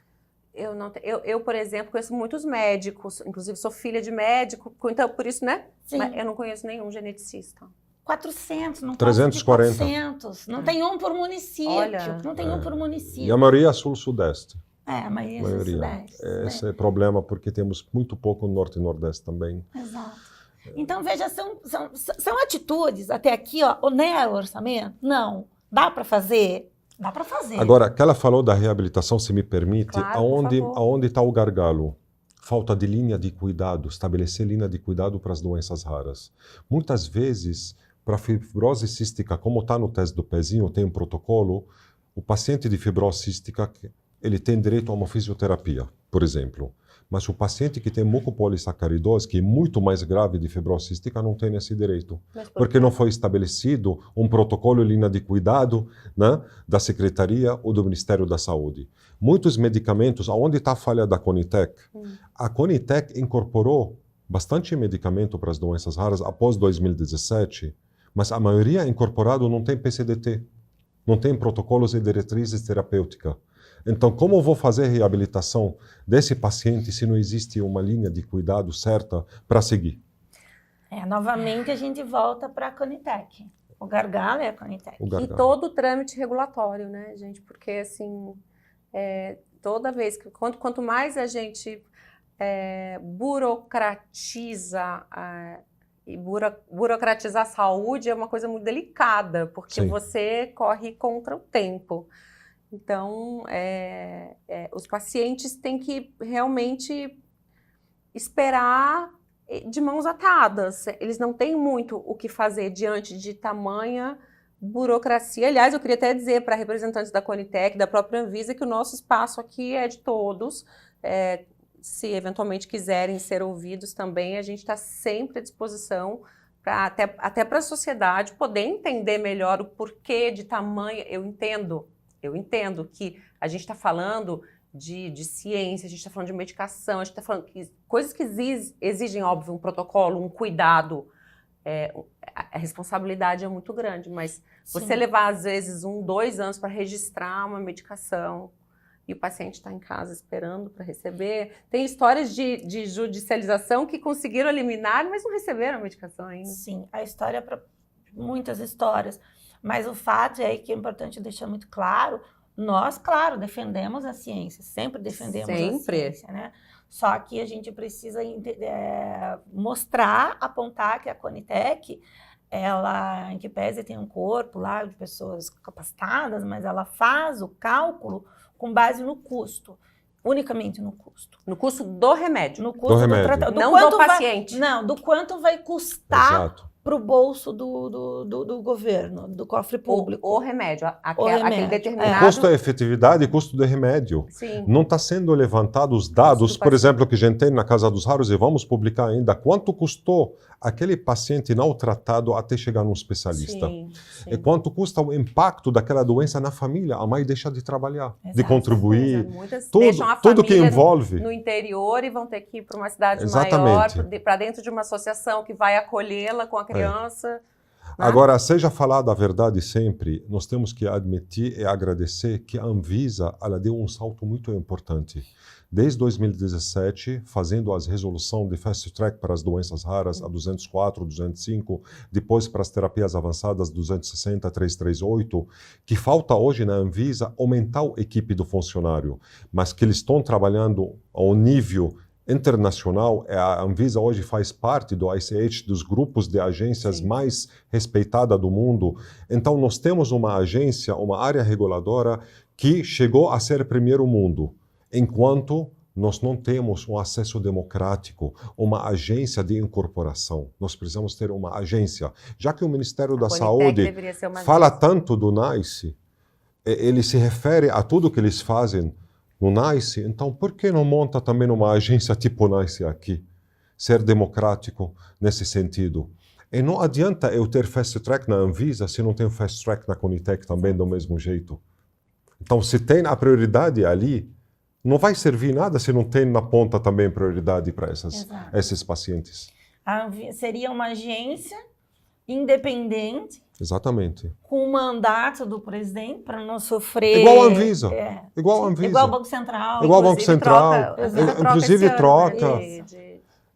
Eu, por exemplo, conheço muitos médicos, inclusive sou filha de médico, então por isso, né? Sim. Mas eu não conheço nenhum geneticista. 400, não 340. 400. Não tem um por município. Olha, não tem um por município. E a maioria é sul-sudeste. A maioria é sul-sudeste. Esse é o problema, porque temos muito pouco no norte e nordeste também. Exato. Então, veja, são atitudes, até aqui, ó, onera o orçamento? Não. Dá para fazer? Dá para fazer. Agora, que ela falou da reabilitação, se me permite, claro, aonde está o gargalo? Falta de linha de cuidado, estabelecer linha de cuidado para as doenças raras. Muitas vezes, para fibrose cística, como está no teste do pezinho, tem um protocolo, o paciente de fibrose cística ele tem direito a uma fisioterapia, por exemplo. Mas o paciente que tem mucopolissacaridose, que é muito mais grave de fibrose cística, não tem esse direito. Porque não foi estabelecido um protocolo linha de cuidado, né, da Secretaria ou do Ministério da Saúde. Muitos medicamentos, onde está a falha da Conitec? A Conitec incorporou bastante medicamento para as doenças raras após 2017, mas a maioria incorporado não tem PCDT, não tem protocolos e diretrizes terapêuticas. Então, como eu vou fazer a reabilitação desse paciente se não existe uma linha de cuidado certa para seguir? Novamente a gente volta para a Conitec. O gargalo é a Conitec. E todo o trâmite regulatório, né, gente? Porque, assim, toda vez que... Quanto mais a gente burocratiza... E burocratizar a saúde é uma coisa muito delicada, porque você corre contra o tempo. Então, os pacientes têm que realmente esperar de mãos atadas. Eles não têm muito o que fazer diante de tamanha burocracia. Aliás, eu queria até dizer para representantes da Conitec, da própria Anvisa, que o nosso espaço aqui é de todos. Se eventualmente quiserem ser ouvidos também, a gente está sempre à disposição, até para a sociedade poder entender melhor o porquê de tamanha. Eu entendo que a gente está falando de ciência, a gente está falando de medicação, a gente está falando de coisas que exigem, óbvio, um protocolo, um cuidado. A responsabilidade é muito grande, mas você levar, às vezes, 1, 2 anos para registrar uma medicação e o paciente está em casa esperando para receber. Tem histórias de judicialização que conseguiram eliminar, mas não receberam a medicação ainda. Sim, a história é para muitas histórias. Mas o fato é que é importante deixar muito claro, nós, claro, defendemos a ciência, sempre defendemos a ciência, né? Só que a gente precisa mostrar, apontar que a Conitec, ela, em que pese tem um corpo lá de pessoas capacitadas, mas ela faz o cálculo com base no custo, unicamente no custo. No custo do remédio. No custo do tratamento. Não do paciente. Do quanto vai custar para o bolso do governo, do cofre público. O remédio, aquele determinado... O custo da efetividade e custo do remédio. Sim. Não está sendo levantado os dados, por exemplo, que a gente tem na Casa dos Raros, e vamos publicar ainda, quanto custou aquele paciente não tratado até chegar num especialista. Sim. E quanto custa o impacto daquela doença na família. A mãe deixa de trabalhar, de contribuir. Muitas deixam a tudo que família envolve no interior e vão ter que ir para uma cidade maior, para dentro de uma associação que vai acolhê-la com a criança. Né? Agora, seja falada a verdade sempre, nós temos que admitir e agradecer que a Anvisa ela deu um salto muito importante. Desde 2017, fazendo as resoluções de Fast Track para as doenças raras, a 204, 205, depois para as terapias avançadas, 260, 338, que falta hoje na Anvisa aumentar a equipe do funcionário, mas que eles estão trabalhando ao nível internacional. A Anvisa hoje faz parte do ICH, dos grupos de agências mais respeitadas do mundo. Então, nós temos uma agência, uma área reguladora que chegou a ser primeiro mundo, enquanto nós não temos um acesso democrático, uma agência de incorporação. Nós precisamos ter uma agência. Já que o Ministério da Saúde fala tanto do NICE, ele se refere a tudo que eles fazem no NICE, então por que não monta também uma agência tipo NICE aqui? Ser democrático nesse sentido. E não adianta eu ter Fast Track na Anvisa se não tem Fast Track na Conitec também do mesmo jeito. Então, se tem a prioridade ali, não vai servir nada se não tem na ponta também prioridade para esses pacientes. Seria uma agência independente. Exatamente. Com o mandato do presidente para não sofrer... Igual a Anvisa. Igual a Anvisa. Igual ao Banco Central. Igual ao Banco Central. Inclusive troca.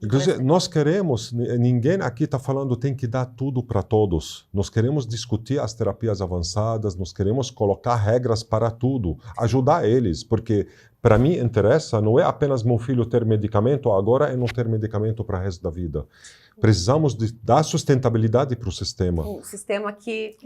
Inclusive, nós queremos, ninguém aqui está falando tem que dar tudo para todos. Nós queremos discutir as terapias avançadas, nós queremos colocar regras para tudo, ajudar eles, porque para mim interessa não é apenas meu filho ter medicamento agora e não ter medicamento para o resto da vida. Precisamos dar sustentabilidade para o sistema. Um sistema que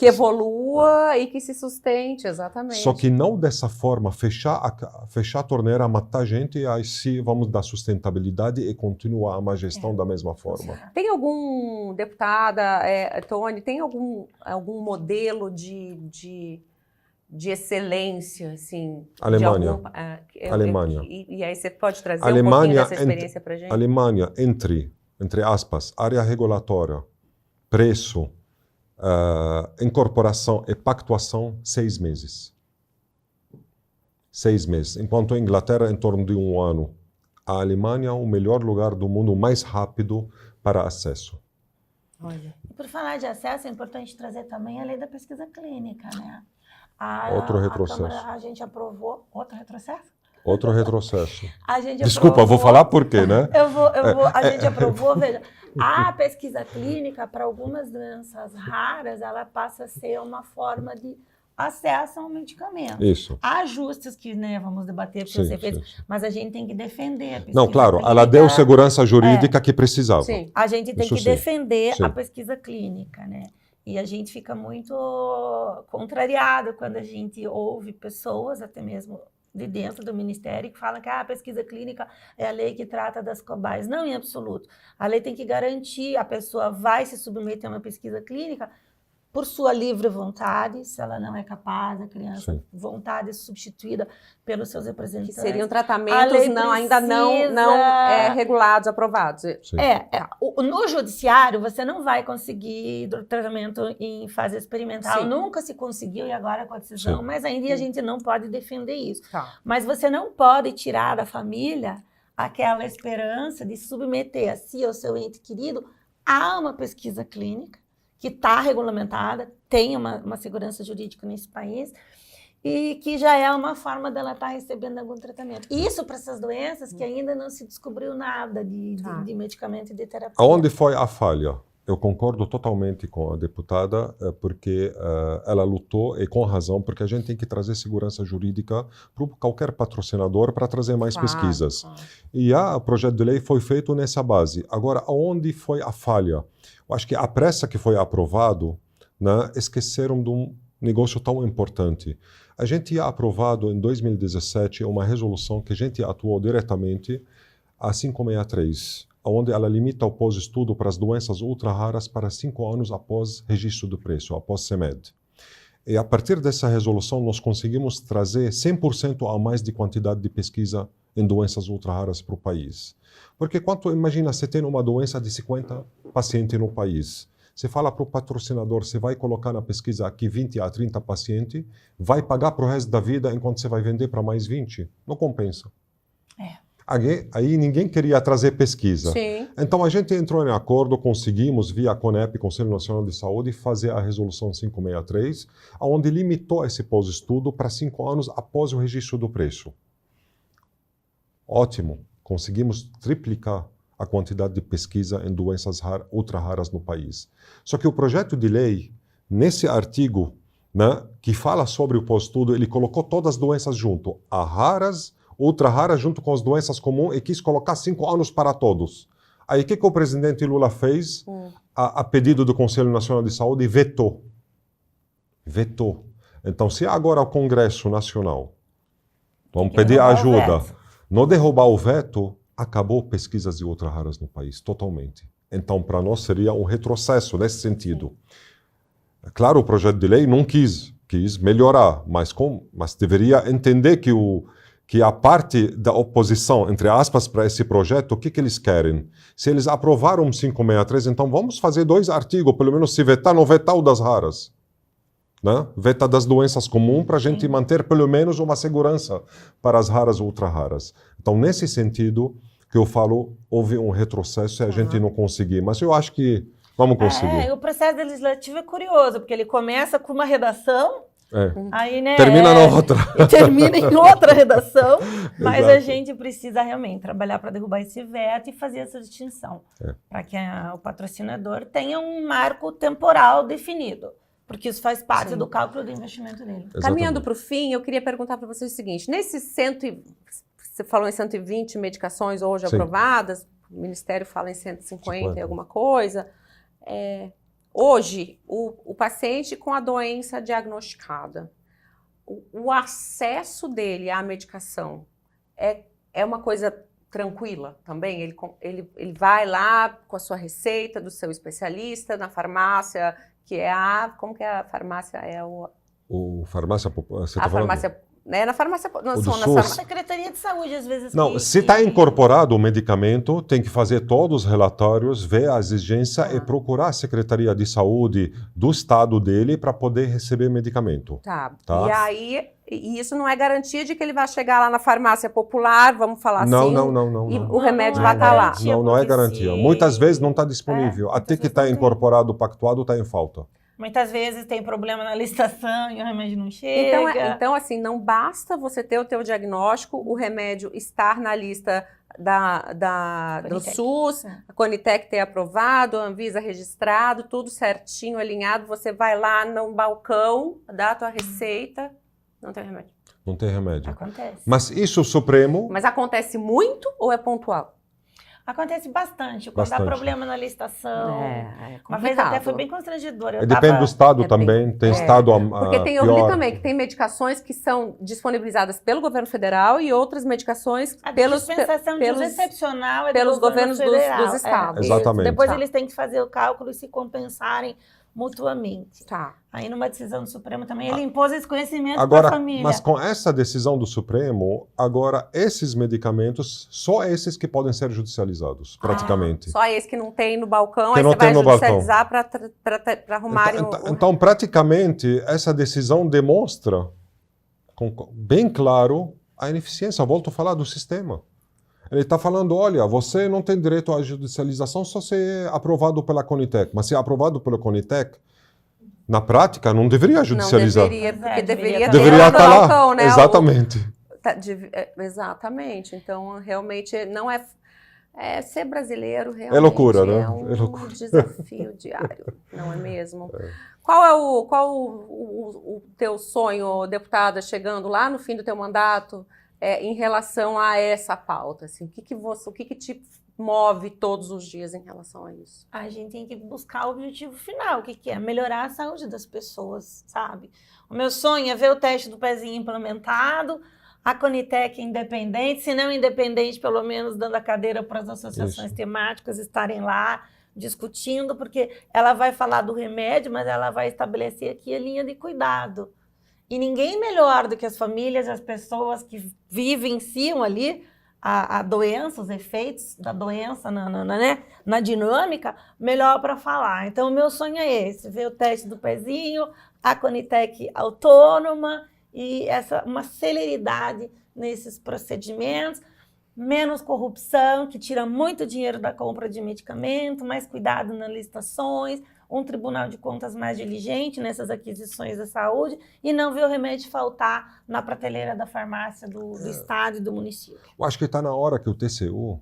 evolua e que se sustente, exatamente. Só que não dessa forma, fechar a torneira, matar gente, e aí sim vamos dar sustentabilidade e continuar a má gestão da mesma forma. Tem algum, deputada, Tony, tem algum modelo de de excelência, assim? Alemanha. Alemanha. E aí você pode trazer Alemanha, um pouquinho dessa experiência para a gente? Alemanha, entre aspas, área regulatória, preço, incorporação e pactuação, 6 meses. 6 meses. Enquanto a Inglaterra, em torno de 1 ano. A Alemanha é o melhor lugar do mundo, mais rápido para acesso. Olha. E por falar de acesso, é importante trazer também a lei da pesquisa clínica, né? Outro retrocesso. A gente aprovou... Outro retrocesso? Outro retrocesso. A gente Desculpa, aprovou, vou falar por quê, né? A gente aprovou, veja, a pesquisa clínica, para algumas doenças raras, ela passa a ser uma forma de acesso ao medicamento. Isso. Há ajustes que, né, vamos debater para ser feitos, mas a gente tem que defender a pesquisa Não, claro, clínica. ela deu segurança jurídica que precisava. Sim. A gente tem Isso que sim. defender Sim. a pesquisa clínica, né? E a gente fica muito contrariado quando a gente ouve pessoas, até mesmo de dentro do Ministério, que falam que a pesquisa clínica é a lei que trata das cobaias. Não, em absoluto. A lei tem que garantir, a pessoa vai se submeter a uma pesquisa clínica por sua livre vontade, se ela não é capaz, a criança, vontade substituída pelos seus representantes. Que seriam tratamentos ainda não regulados, aprovados. Sim. No judiciário, você não vai conseguir tratamento em fase experimental. Sim. Nunca se conseguiu, e agora com a decisão, Sim. mas ainda a gente não pode defender isso. Tá. Mas você não pode tirar da família aquela esperança de submeter a si ou seu ente querido a uma pesquisa clínica, que está regulamentada, tem uma segurança jurídica nesse país, e que já é uma forma dela estar recebendo algum tratamento. Isso para essas doenças que ainda não se descobriu nada de medicamento e de terapia. Aonde foi a falha? Eu concordo totalmente com a deputada, porque ela lutou, e com razão, porque a gente tem que trazer segurança jurídica para qualquer patrocinador para trazer mais pesquisas. Claro. E o projeto de lei foi feito nessa base. Agora, aonde foi a falha? Eu acho que a pressa que foi aprovado, né, esqueceram de um negócio tão importante. A gente tinha aprovado em 2017 uma resolução que a gente atuou diretamente, a 563, onde ela limita o pós-estudo para as doenças ultra-raras para 5 anos após registro do preço, após CEMED. E a partir dessa resolução nós conseguimos trazer 100% a mais de quantidade de pesquisa em doenças ultra-raras para o país. Porque imagina, você tem uma doença de 50 pacientes no país. Você fala para o patrocinador, você vai colocar na pesquisa aqui 20 a 30 pacientes, vai pagar para o resto da vida enquanto você vai vender para mais 20. Não compensa. Aí ninguém queria trazer pesquisa. Sim. Então a gente entrou em acordo, conseguimos, via a CONEP, Conselho Nacional de Saúde, fazer a resolução 563, onde limitou esse pós-estudo para 5 anos após o registro do preço. Ótimo. Conseguimos triplicar a quantidade de pesquisa em doenças ultra-raras no país. Só que o projeto de lei, nesse artigo, né, que fala sobre o pós-estudo, ele colocou todas as doenças junto, a raras, ultra-raras junto com as doenças comuns, e quis colocar 5 anos para todos. Aí o que o presidente Lula fez? A pedido do Conselho Nacional de Saúde, vetou. Vetou. Então, se agora o Congresso Nacional, vamos pedir ajuda, não derrubar o veto, acabou pesquisas de ultra-raras no país, totalmente. Então, para nós seria um retrocesso nesse sentido. Claro, o projeto de lei não quis melhorar, mas deveria entender que a parte da oposição, entre aspas, para esse projeto, o que eles querem? Se eles aprovaram 563, então vamos fazer 2 artigos, pelo menos se vetar, não vetar o das raras. Né? Veta das doenças comuns para a gente manter pelo menos uma segurança para as raras ou ultra-raras. Então, nesse sentido que eu falo, houve um retrocesso e a gente não conseguiu. Mas eu acho que vamos conseguir. O processo legislativo é curioso, porque ele começa com uma redação, aí, né, termina na outra. E termina em outra redação, mas Exato. a gente precisa realmente trabalhar para derrubar esse veto e fazer essa distinção, para que o patrocinador tenha um marco temporal definido. Porque isso faz parte do cálculo do investimento dele. Exatamente. Caminhando para o fim, eu queria perguntar para vocês o seguinte: você falou em 120 medicações hoje aprovadas, o Ministério fala em 150 e alguma coisa. Hoje, o paciente com a doença diagnosticada, o acesso dele à medicação é uma coisa tranquila também? Ele vai lá com a sua receita do seu especialista na farmácia, que é como que é a farmácia? O farmácia popular, você A está falando? farmácia, né, na farmácia, não, O do são na SUS. farmácia. Secretaria de Saúde, às vezes. Não, se está incorporado o medicamento, tem que fazer todos os relatórios, ver a exigência e procurar a Secretaria de Saúde do estado dele para poder receber medicamento. Tá. Tá. E aí, e isso não é garantia de que ele vai chegar lá na farmácia popular, vamos falar Não, assim, não. e não. o remédio não vai é estar lá. garantia. Não é garantia. porque Muitas vezes não está disponível. muitas Até que vezes está não tem. incorporado, pactuado, está em falta. Muitas vezes tem problema na licitação e o remédio não chega. Então, assim, não basta você ter o teu diagnóstico, o remédio estar na lista do Conitec. SUS, a Conitec ter aprovado, a Anvisa registrado, tudo certinho, alinhado. Você vai lá no balcão, dá a tua receita, não tem remédio. Não tem remédio. Acontece. Mas isso o Supremo... Mas acontece muito ou é pontual? Acontece bastante. Quando dá Bastante. problema na licitação. É Uma vez complicado. até foi bem constrangedor. Eu Depende do estado É também. Tem é. estado Porque tem, eu li pior. também que tem medicações que são disponibilizadas pelo governo federal e outras medicações A pelos dispensação de uso excepcional é do pelos governo governos dos federal. estados. Exatamente. Depois Tá. eles têm que fazer o cálculo e se compensarem mutuamente. Tá. Aí numa decisão do Supremo também ele impôs esse conhecimento para a Agora, família. mas com essa decisão do Supremo, agora esses medicamentos, só esses que podem ser judicializados, praticamente. Só esse que não tem no balcão, Que aí não você tem vai no balcão. judicializar para arrumarem Então, praticamente, essa decisão demonstra bem claro a ineficiência. Volto a falar do sistema. Ele está falando, olha, você não tem direito à judicialização só se é aprovado pela Conitec. Mas se é aprovado pela Conitec, na prática, não deveria judicializar. Não deveria, porque Deveria deveria ter estar lá no lá. balcão, né? Exatamente. Exatamente. Então, realmente, não é... ser brasileiro realmente É loucura, né? é um É loucura. desafio diário, não é mesmo? Qual é o teu sonho, deputada, chegando lá no fim do teu mandato, em relação a essa pauta? Assim, o que te move todos os dias em relação a isso? A gente tem que buscar o objetivo final, o que é? Melhorar a saúde das pessoas, sabe? O meu sonho é ver o teste do pezinho implementado, a Conitec independente, se não independente, pelo menos dando a cadeira para as associações temáticas estarem lá discutindo, porque ela vai falar do remédio, mas ela vai estabelecer aqui a linha de cuidado. E ninguém melhor do que as famílias, as pessoas que vivenciam ali a doença, os efeitos da doença na dinâmica, melhor para falar. Então, o meu sonho é esse, ver o teste do pezinho, a Conitec autônoma e uma celeridade nesses procedimentos, menos corrupção, que tira muito dinheiro da compra de medicamento, mais cuidado nas licitações, um Tribunal de Contas mais diligente nessas aquisições da saúde e não ver o remédio faltar na prateleira da farmácia do estado e do município. Eu acho que está na hora que o TCU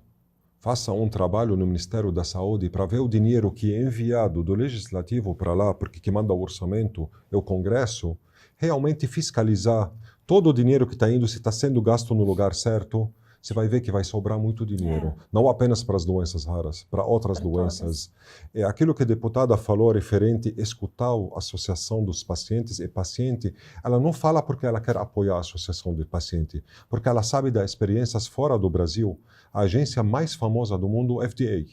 faça um trabalho no Ministério da Saúde para ver o dinheiro que é enviado do Legislativo para lá, porque quem manda o orçamento é o Congresso, realmente fiscalizar todo o dinheiro que está indo, se está sendo gasto no lugar certo. Você vai ver que vai sobrar muito dinheiro, não apenas para as doenças raras, para outras doenças. É aquilo que a deputada falou referente a escutar a associação dos pacientes e paciente, ela não fala porque ela quer apoiar a associação de paciente, porque ela sabe das experiências fora do Brasil. A agência mais famosa do mundo, FDA,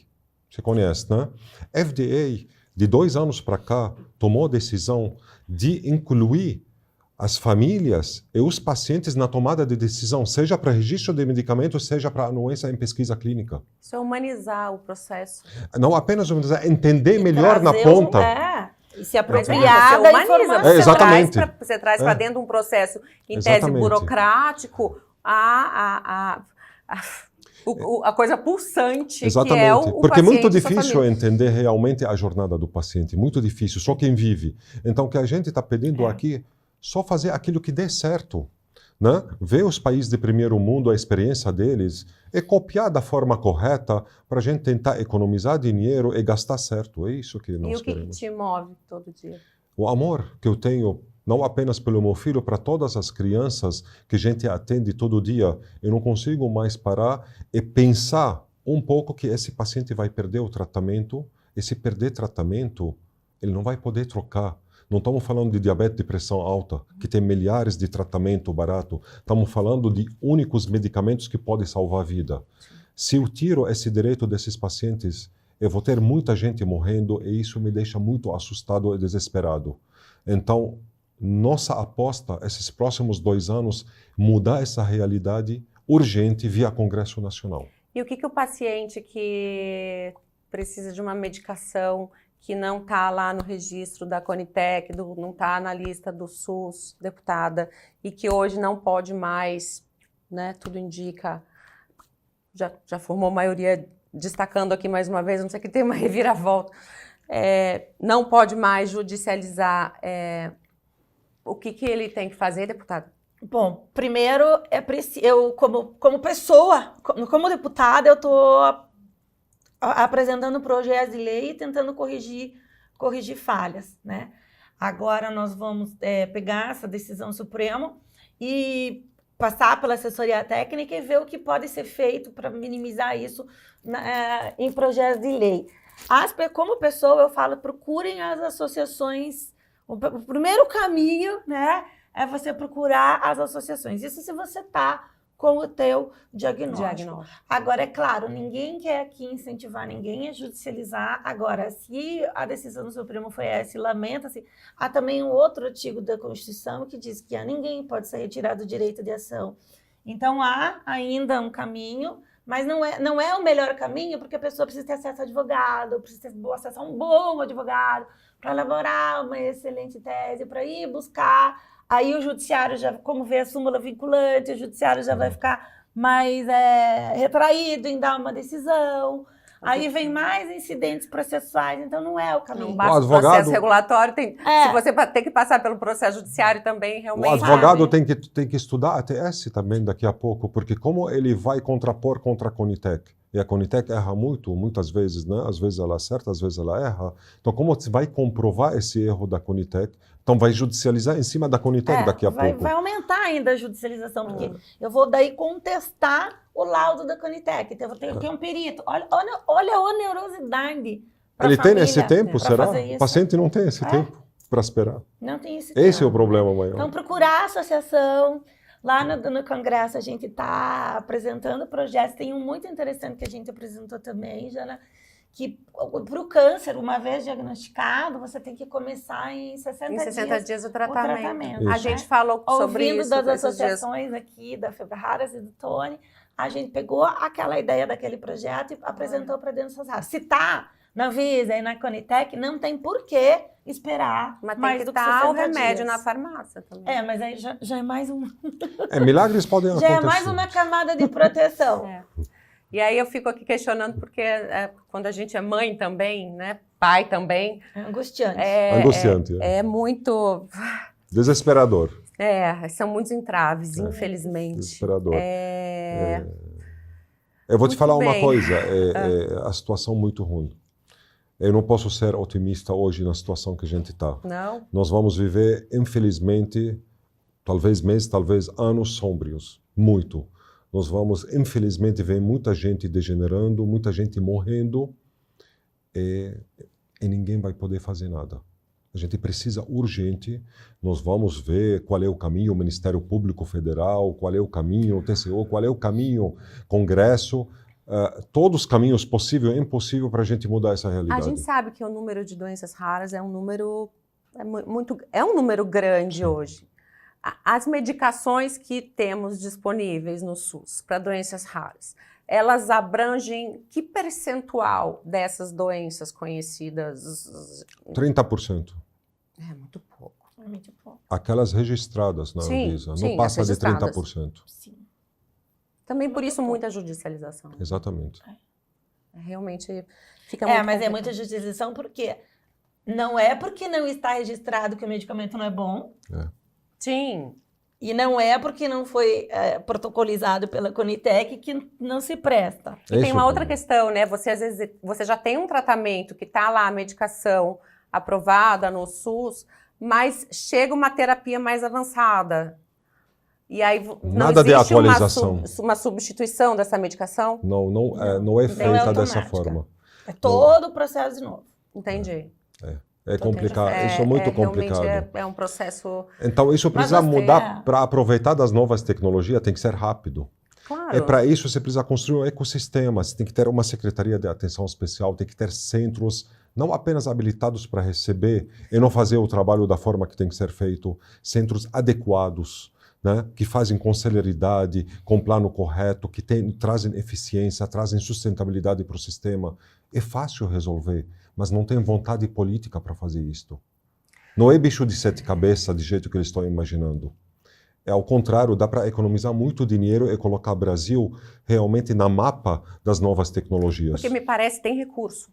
você conhece, né? FDA, de 2 anos para cá, tomou a decisão de incluir as famílias e os pacientes na tomada de decisão, seja para registro de medicamentos, seja para anuência em pesquisa clínica. Isso é humanizar o processo. Não apenas humanizar, entender E melhor na trazer ponta. E se apropriar Você da humaniza, informação. exatamente. Você traz para dentro de um processo, em tese, Exatamente. burocrático, a coisa pulsante Exatamente. que é o Porque é paciente muito e sua difícil família. entender realmente a jornada do paciente, muito difícil, só quem vive. Então, o que a gente está pedindo aqui, só fazer aquilo que dê certo, né? Ver os países de primeiro mundo, a experiência deles, e copiar da forma correta para a gente tentar economizar dinheiro e gastar certo. É isso que nós E o que queremos. te move todo dia? O amor que eu tenho, não apenas pelo meu filho, para todas as crianças que a gente atende todo dia. Eu não consigo mais parar e pensar um pouco que esse paciente vai perder o tratamento, e se perder tratamento, ele não vai poder trocar. Não estamos falando de diabetes de pressão alta, que tem milhares de tratamento barato. Estamos falando de únicos medicamentos que podem salvar a vida. Se eu tiro esse direito desses pacientes, eu vou ter muita gente morrendo e isso me deixa muito assustado e desesperado. Então, nossa aposta, esses próximos 2 anos, mudar essa realidade urgente via Congresso Nacional. E o que o paciente que precisa de uma medicação que não está lá no registro da Conitec, não está na lista do SUS, deputada, e que hoje não pode mais, né, tudo indica, já formou maioria, destacando aqui mais uma vez, não sei que tem uma reviravolta, não pode mais judicializar, o que ele tem que fazer, deputada? Bom, primeiro, eu como pessoa, como deputada, eu estou apresentando projetos de lei e tentando corrigir falhas, né? Agora nós vamos pegar essa decisão suprema e passar pela assessoria técnica e ver o que pode ser feito para minimizar isso em projetos de lei. Como pessoa, eu falo, procurem as associações. O primeiro caminho, né, é você procurar as associações. Isso se você está com o teu diagnóstico. Agora, é claro, ninguém quer aqui incentivar ninguém a judicializar. Agora, se a decisão do Supremo foi essa e lamenta-se, há também um outro artigo da Constituição que diz que ninguém pode ser retirado do direito de ação. Então, há ainda um caminho, mas não é o melhor caminho, porque a pessoa precisa ter acesso a advogado, precisa ter acesso a um bom advogado, para elaborar uma excelente tese, para ir buscar. Aí o judiciário, como vê a súmula vinculante, o judiciário já vai ficar mais retraído em dar uma decisão. Aí vem mais incidentes processuais, então não é o caminho. Não basta o processo regulatório, se você tem que passar pelo processo judiciário também, realmente. O advogado tem que estudar ATS também daqui a pouco, porque como ele vai contrapor contra a Conitec? E a Conitec erra muitas vezes, né? Às vezes ela acerta, às vezes ela erra. Então, como você vai comprovar esse erro da Conitec? Então, vai judicializar em cima da Conitec daqui a pouco. Vai aumentar ainda a judicialização, porque eu vou daí contestar o laudo da Conitec. Então, eu vou ter que um perito. Olha a onerosidade. Ele tem esse tempo, será? O paciente não tem esse tempo para esperar. Não tem esse tempo. Esse é o problema maior. Então, procurar a associação. Lá no Congresso a gente está apresentando projetos. Tem um muito interessante que a gente apresentou também, Jana, que para o câncer, uma vez diagnosticado, você tem que começar em 60 dias o tratamento. A gente falou sobre isso. Ouvindo das associações aqui, da Febraharas e do Tony, a gente pegou aquela ideia daquele projeto e apresentou para dentro da sociedade. Se está na Visa e na Conitec, não tem por que esperar mais do que 60 o remédio na farmácia também. Mas aí já é mais um... milagres podem acontecer. Já é mais uma camada de proteção. E aí eu fico aqui questionando, porque quando a gente é mãe também, né, pai também... É angustiante. Angustiante. É muito... Desesperador. São muitos entraves, infelizmente. Desesperador. Eu vou te falar uma coisa, a situação muito ruim. Eu não posso ser otimista hoje na situação que a gente está. Não. Nós vamos viver, infelizmente, talvez meses, talvez anos sombrios. Muito. Nós vamos, infelizmente, ver muita gente degenerando, muita gente morrendo e ninguém vai poder fazer nada. A gente precisa urgente, nós vamos ver qual é o caminho, o Ministério Público Federal, qual é o caminho, o TCU, qual é o caminho, Congresso, todos os caminhos possível e impossível para a gente mudar essa realidade. A gente sabe que o número de doenças raras é um número grande hoje. As medicações que temos disponíveis no SUS para doenças raras, elas abrangem que percentual dessas doenças conhecidas? 30%. É muito pouco. É muito pouco. Aquelas registradas na Anvisa, não passa de 30%. Sim. Também por isso muita judicialização. Exatamente. Realmente fica muito mas é muita judicialização porque não é porque não está registrado que o medicamento não é bom. Sim. E não é porque não foi protocolizado pela Conitec que não se presta. E tem uma outra questão, né? Você, às vezes, você já tem um tratamento que está lá, a medicação aprovada no SUS, mas chega uma terapia mais avançada. E aí nada de atualização. Uma substituição dessa medicação? Não é feita dessa forma. É todo o processo de novo. Entendi. É complicado, isso é muito complicado. É um processo... Então, isso precisa mudar para aproveitar das novas tecnologias, tem que ser rápido. Claro. Para isso, você precisa construir um ecossistema, você tem que ter uma secretaria de atenção especial, tem que ter centros não apenas habilitados para receber e não fazer o trabalho da forma que tem que ser feito, centros adequados, né, que fazem com celeridade, com plano correto, que trazem eficiência, trazem sustentabilidade para o sistema. É fácil resolver, mas não tem vontade política para fazer isto. Não é bicho de 7 cabeças, de jeito que eles estão imaginando. É ao contrário, dá para economizar muito dinheiro e colocar o Brasil realmente na mapa das novas tecnologias. Porque me parece que tem recurso.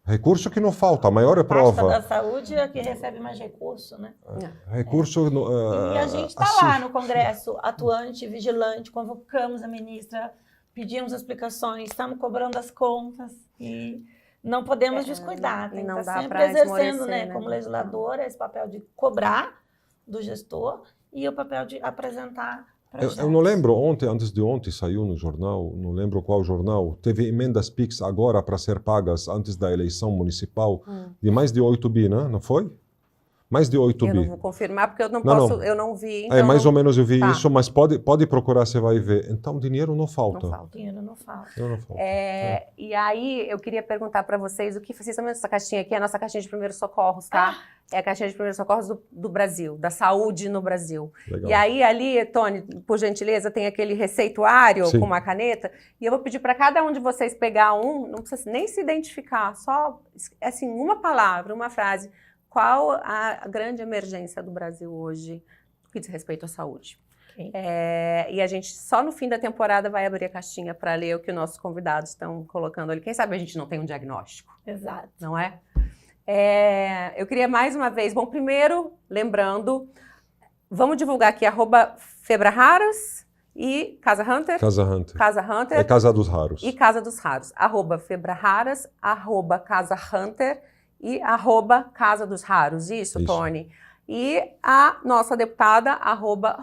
Recurso que não falta, a maior é prova. A pasta da saúde é a que recebe mais recurso, né? Recurso... E a gente está lá no Congresso, atuante, vigilante, convocamos a ministra, pedimos explicações, estamos cobrando as contas e não podemos descuidar. Tem que estar sempre exercendo, né, como legisladora, esse papel de cobrar do gestor e o papel de apresentar projetos. Eu não lembro, antes de ontem, saiu no jornal, não lembro qual jornal, teve emendas PIX agora para ser pagas antes da eleição municipal de mais de 8 bi, né? Não foi? Mais de 8 bi. Eu não vou confirmar porque eu não posso, eu não vi. Então mais ou menos eu vi isso, mas pode procurar, você vai ver. Então, dinheiro não falta. Não falta. Dinheiro não falta. E aí, eu queria perguntar para vocês o que vocês estão vendo essa caixinha aqui, é a nossa caixinha de primeiros socorros, tá? É a caixinha de primeiros socorros do Brasil, da saúde no Brasil. Legal. E aí, ali, Tony, por gentileza, tem aquele receituário com uma caneta, e eu vou pedir para cada um de vocês pegar não precisa nem se identificar, só, assim, uma palavra, uma frase. Qual a grande emergência do Brasil hoje no que diz respeito à saúde? Okay. E a gente só no fim da temporada vai abrir a caixinha para ler o que os nossos convidados estão colocando ali. Quem sabe a gente não tem um diagnóstico. Exato. Não é? Eu queria mais uma vez, bom, primeiro, lembrando, vamos divulgar aqui @FebraRaras e Casa Hunter. Casa Hunter. Casa Hunter. É Casa dos Raros. E Casa dos Raros. @FebraRaras, @Casa Hunter e @Casa dos Raros. Isso, Tony. E a nossa deputada,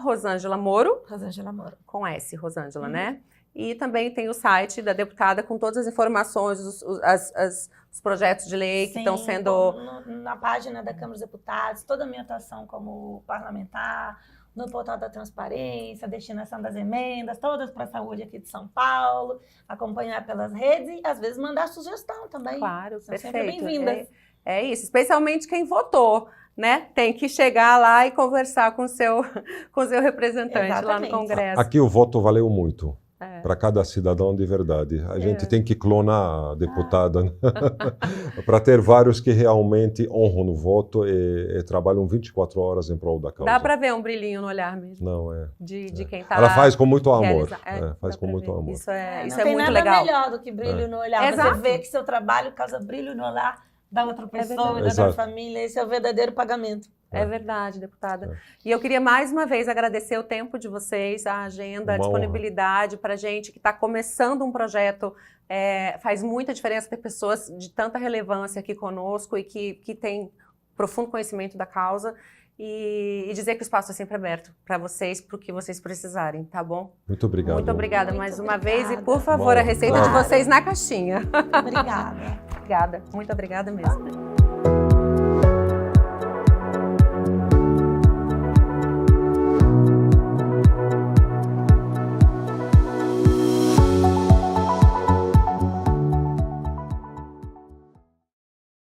@Rosângela Moro. Rosângela Moro. Com S, Rosângela, né? E também tem o site da deputada com todas as informações, os projetos de lei que estão sendo... Na página da Câmara dos Deputados, toda a minha atuação como parlamentar, no portal da transparência, a destinação das emendas, todas para a saúde aqui de São Paulo, acompanhar pelas redes e, às vezes, mandar sugestão também. Claro, são perfeito. sempre bem-vindas. É isso, especialmente quem votou, né? Tem que chegar lá e conversar com o seu representante lá no Congresso. Aqui o voto valeu muito. Para cada cidadão de verdade. A gente tem que clonar a deputada, né? Para ter vários que realmente honram no voto e trabalham 24 horas em prol da causa. Dá para ver um brilhinho no olhar mesmo. Não, de quem está Ela faz com muito amor. Faz com muito amor. Isso é muito legal. Não tem nada melhor do que brilho no olhar. Exato. Você vê que seu trabalho causa brilho no olhar da outra pessoa, da outra família. Esse é o verdadeiro pagamento. É verdade, deputada. E eu queria mais uma vez agradecer o tempo de vocês, a agenda, a disponibilidade para a gente que está começando um projeto. Faz muita diferença ter pessoas de tanta relevância aqui conosco e que têm profundo conhecimento da causa. E dizer que o espaço é sempre aberto para vocês, para o que vocês precisarem, tá bom? Muito obrigado. Muito obrigada mais uma vez. E, por favor, a receita de vocês na caixinha. Obrigada. Obrigada. Muito obrigada mesmo.